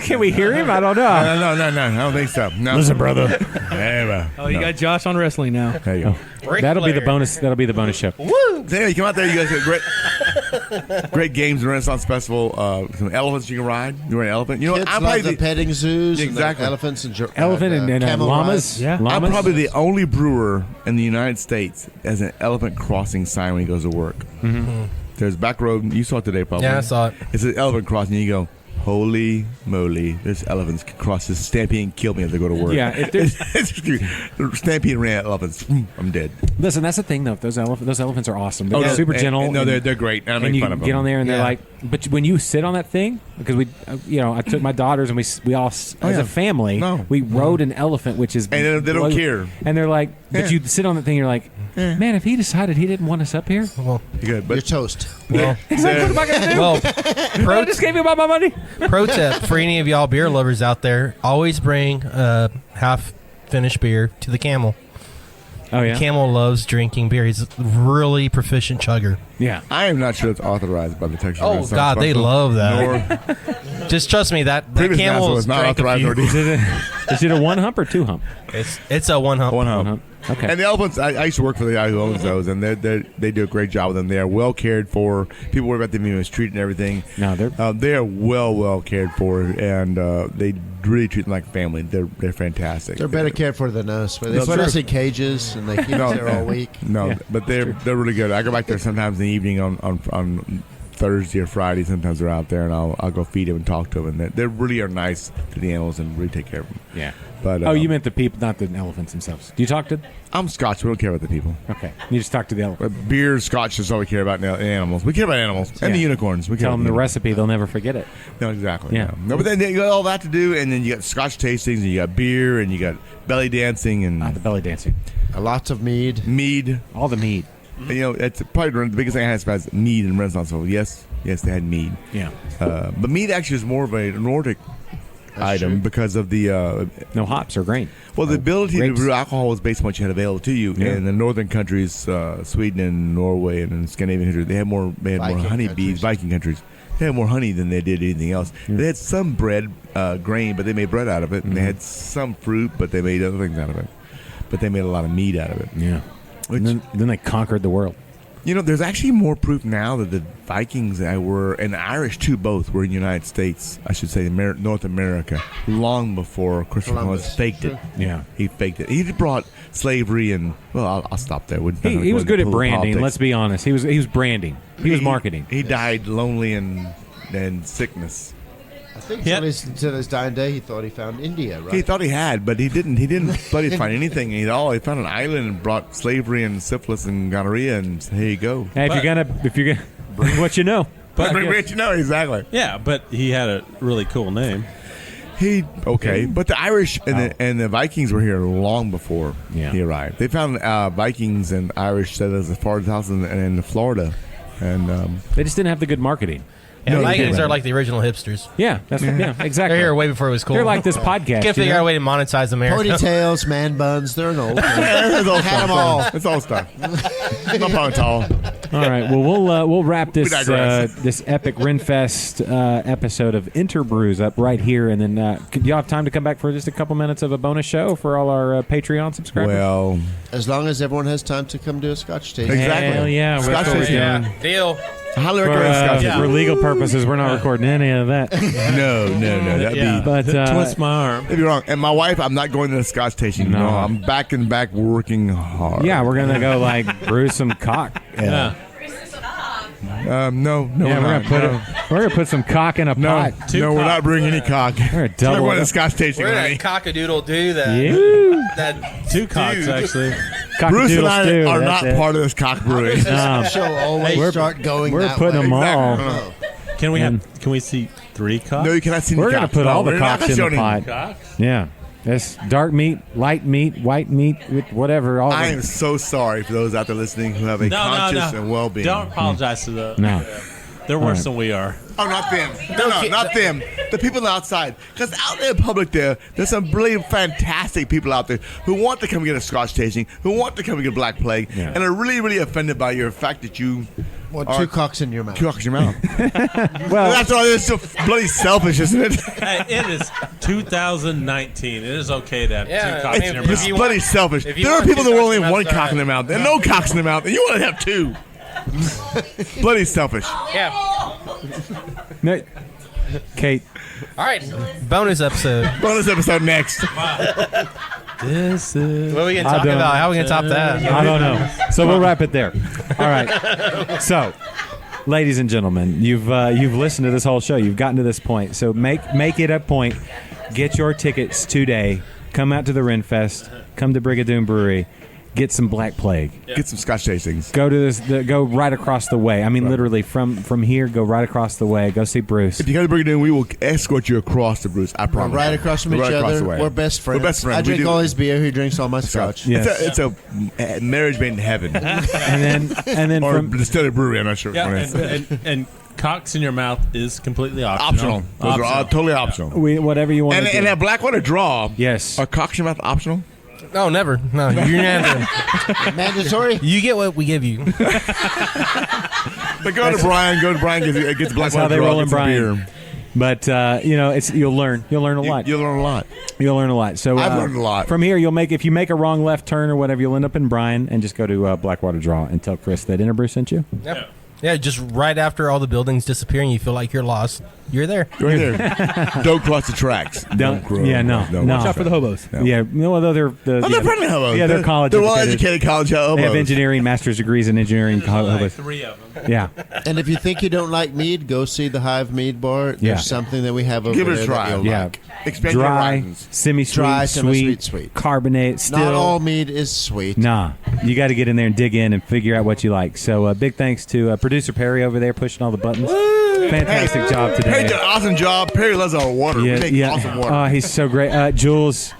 Can we hear him? I don't know. No. I don't think so. No. Listen, brother. Oh, you got Josh on wrestling now. There you go. That'll be the bonus. That'll be the bonus show. So anyway, you come out there, you guys get great games and Renaissance Festival. Some elephants you can ride. You ride an elephant. You know what? Kids I'm love probably the petting zoos, Exactly. and the elephants and Elephant and camel llamas. rides. Yeah. I'm Llamas. probably the only brewer in the United States that has an elephant crossing sign when he goes to work. Mm-hmm. There's back road. You saw it today, probably. Yeah, I saw it. It's an elephant crossing. You go, holy moly! There's elephants can cross this stampede and kill me if they go to work. Yeah, if there's- stampede and ran elephants. I'm dead. Listen, that's the thing though. Those elephants are awesome. They're super gentle. No, they're great. And I and make you fun of them. get on there and they're Yeah. like, but when you sit on that thing, because we, I took my daughters and we all as yeah. a family, No. we rode an elephant, which is And they don't care. And they're like, but Yeah. you sit on the thing, you're like, man, if he decided he didn't want us up here, Well, Good, You're but toast. well, what am I gonna do? well. I just gave you all my money. Pro tip for any of y'all beer lovers out there: always bring half finished beer to the Camel. Oh yeah, Camel loves drinking beer. He's a really proficient chugger. yeah. I am not sure it's authorized by the Texas. Oh Renaissance God, they Festival. love that. Nor Just trust me, that previous Camel national is not drank a authorized. few. Or Is it a one hump or two hump? It's a one hump. one One hump. hump. Okay. And the elephants, I used to work for the guy who owns those, and they do a great job with them. They are well cared for. People worry about them being mistreated and everything. No, they're They are well cared for, and they really treat them like family. They're fantastic. They're better cared for than us. But they No, put true. us in cages and they keep us there all week. No, Yeah, but they're really good. I go back there sometimes in the evening on Thursday or Friday. Sometimes they're out there, and I'll go feed them and talk to them. And they really are nice to the animals and really take care of them. yeah. But Oh, you meant the people, not the elephants themselves. Do you talk to? I'm Scotch. We don't care about the people. Okay, you just talk to the elephant. Beer, Scotch is all we care about. Animals. We care about animals and Yeah. the unicorns. We care Tell them about the unicorns. recipe; they'll never forget it. No, exactly. Yeah. No, but then you got all that to do, and then you got Scotch tastings, and you got beer, and you got belly dancing, and The belly dancing, Lots of mead. mead. all the meat. And, it's probably the biggest thing I had is mead and Renaissance. So yes, they had mead. Yeah, But mead actually is more of a Nordic item true. because of the no hops or grain. the ability grapes. to brew alcohol was based on what you had available to you. Yeah. In the northern countries, Sweden and Norway and in Scandinavian countries, they had more Viking honey countries. bees. Viking countries. They had more honey than they did anything else. They had some bread, grain, but they made bread out of it, and they had some fruit, but they made other things out of it. But they made a lot of meat out of it. Yeah, Which, and then they conquered the world. there's actually more proof now that the Vikings were, and the Irish too, both were in the United States, I should say, North America, long before Christopher Columbus Columbus. faked it. Yeah. He faked it. He brought slavery and, well, I'll stop there. He was good at branding. Let's be honest. He was branding. He was marketing. He died lonely and sickness. I think Yeah. till his dying day, he thought he found India, right? He thought he had, but he didn't. He didn't bloody find anything at all. He found an island and brought slavery and syphilis and gonorrhea, and here you go. Hey, if you're gonna bring what you know. But exactly. Yeah, but he had a really cool name. But the Irish and the Vikings were here long before Yeah. he arrived. They found Vikings and Irish settlers as far as house in Florida, and They just didn't have the good marketing. Yeah, No, Vikings yeah. are like the original hipsters. Yeah, exactly. They're here way before it was cool. They're like this podcast. Can't you figure know? out a way to monetize America. Ponytails, man buns, they're an old thing. it's all Had stuff. 'em all. It's all stuff. No problem at all. All right. Well, we'll wrap this We digress. this epic Renfest episode of InterBrews up right here, and then do you have time to come back for just a couple minutes of a bonus show for all our Patreon subscribers? Well, As long as everyone has time to come do a Scotch tasting. Exactly. Hell yeah, we're Scotch totally tasting. down. Deal. I highly For, recommend Scotch. for legal purposes, we're not recording any of that. No. That'd Yeah, be. But twist my arm. That'd be wrong. And my wife, I'm not going to the Scotch tasting. No. No, I'm back in back working hard. yeah, we're gonna go like brew some cock. Yeah. No. Yeah, we're gonna put some cock in a No, pot. no, we're not bringing any cock. We're a Not double. going to Scotch tasting. We're honey. gonna cockadoodle do that. You. That Two cocks, dude. actually. Bruce and Cockadoodle I stew, are that's not it. part of this cock brewing. No. She'll always start going we're that putting way. them all. Oh. Can we see 3 cocks? No, you cannot see any We're gonna cocks. put No, all the we're not cocks in the showing pot. any. Cocks? Yeah. It's dark meat, light meat, white meat, whatever. All I of am it. so sorry for those out there listening who have a conscious and well-being. Don't apologize to the. No. They're worse right. than we are. Oh, not them. No, not them. The people outside. Because out there in public there's some really fantastic people out there who want to come get a Scotch tasting, who want to come get a Black Plague, Yeah. and are really, really offended by your fact that you Well, two cocks in your mouth. Two cocks in your mouth. Well, That's all. It's so bloody selfish, isn't it? Hey, it is 2019. It is okay to have Yeah, two cocks in your It's mouth. bloody selfish. if you There are want people two that will cocks only in have your one mouth, cock in their mouth and no cocks in their mouth, and you want to have two. Bloody selfish. Yeah. no, Kate. All right. Bonus episode. Bonus episode next. This is What are we going to I talk don't- about? How are we going to top that? I don't know. So we'll wrap it there. All right. So, ladies and gentlemen, you've listened to this whole show. You've gotten to this point. So make it a point. Get your tickets today. Come out to the Renfest. Come to Brigadoon Brewery. Get some Black Plague. Get some Scotch tastings. Go to go right across the way. I mean, literally from here, go right across the way. Go see Bruce. If you go to Brigadoon, we will escort you across the Bruce. I We're promise. right across from each Right across other. the way. We're best friends. We're best friends. I We drink do- all his beer. He drinks all my scotch. Yes. It's a marriage made in heaven. and then Or from distillery brewery, I'm not sure. yeah, What it is. and cocks in your mouth is completely optional. Optional. Those are all totally optional. whatever you want And, to do. and that Blackwater Draw. Yes. Are cocks in your mouth optional? No, never. No, you're Mandatory. You get what we give you. But go to Brian. Go to Brian. Gets Blackwater That's how they Draw. roll in Gets some Brian. beer. But you'll learn a lot. You'll learn a lot. You'll learn a lot. So I've learned a lot. From here, if you make a wrong left turn or whatever, you'll end up in Bryan, and just go to Blackwater Draw and tell Chris that InterBrews sent you. Yeah. Yeah, just right after all the buildings disappear and you feel like you're lost, you're there. Right there. Don't cross the tracks. Don't- cross. yeah, no. Watch out for the hobos. No. Yeah, no, although they're They're friendly hobos. Yeah, they're college. They're educated. well-educated college hobos. They have engineering, master's degrees in engineering. Like hobos. 3 of them. Yeah, And if you think you don't like mead, go see the Hive Mead Bar. There's Yeah. something that we have over Give it a there try. that you'll yeah. like. Expand your Dry, horizons. semi-sweet, Dry, sweet, semi-sweet, sweet. carbonate. Still, Not all mead is sweet. Nah, you got to get in there and dig in and figure out what you like. So big thanks to producer Perry over there pushing all the buttons. Fantastic job today. Perry did an awesome job. Perry loves our water. we make awesome water. Oh, he's so great. Jules,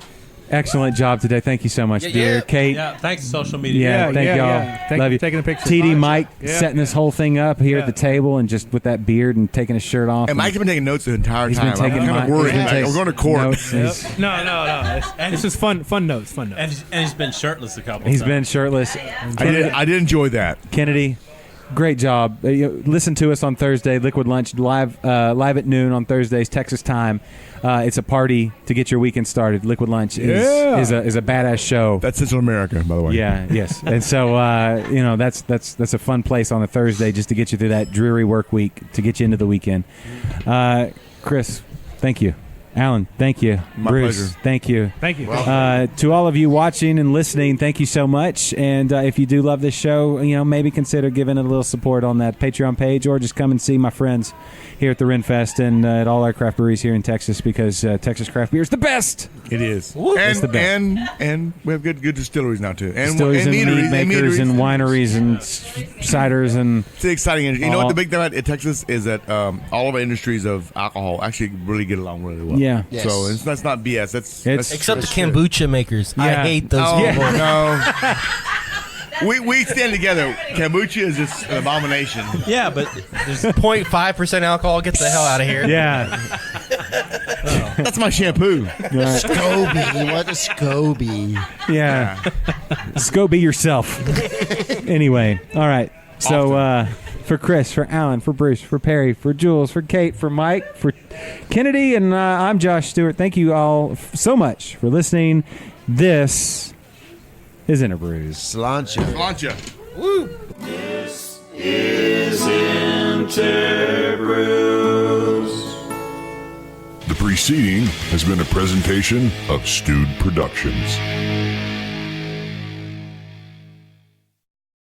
excellent job today. Thank you so much, dear. yeah. Kate. Yeah, thanks to social media. Yeah, thank y'all. Thank Love you you. for taking a picture. TD Mike Yeah. setting this whole thing up here at the table and just with that beard and taking his shirt off. And Mike's been taking notes the entire He's time. been taking I'm kind my- of worried. he's been Like, taking we're going to court. notes. He's- No. It's just fun notes. Fun notes. And he's been shirtless a couple He's times. been shirtless. I did enjoy that. Kennedy, great job. Listen to us on Thursday, Liquid Lunch, live at noon on Thursdays, Texas time. It's a party to get your weekend started. Liquid Lunch is a badass show. That's Central America, by the way. Yeah, yes. And so that's a fun place on a Thursday just to get you through that dreary work week, to get you into the weekend. Chris, thank you. Alan, thank you. My Bruce, pleasure. thank you. Thank you. To all of you watching and listening, thank you so much. And if you do love this show, maybe consider giving it a little support on that Patreon page, or just come and see my friends here at the Renfest and at all our craft breweries here in Texas, because Texas craft beer is the best. It is. It's the best. And we have good distilleries now, too. And Distilleries and meaderies, mead makers and wineries and ciders and It's an exciting industry. You know all- what the big thing about Texas is that all of our industries of alcohol actually really get along really well. yeah. Yes. So that's not BS. That's Except the kombucha makers. I Yeah. hate those oh people. no. We stand together. Kombucha is just an abomination. Yeah, but there's 0.5% alcohol. Get the hell out of here. Yeah. That's my shampoo. Scoby. What is Scoby? Yeah. Just go be yourself. Anyway, all right. So for Chris, for Alan, for Bruce, for Perry, for Jules, for Kate, for Mike, for Kennedy, and I'm Josh Stewart. Thank you all so much for listening. This is InterBrews. Slancha. Plancha. The preceding has been a presentation of Stewed Productions.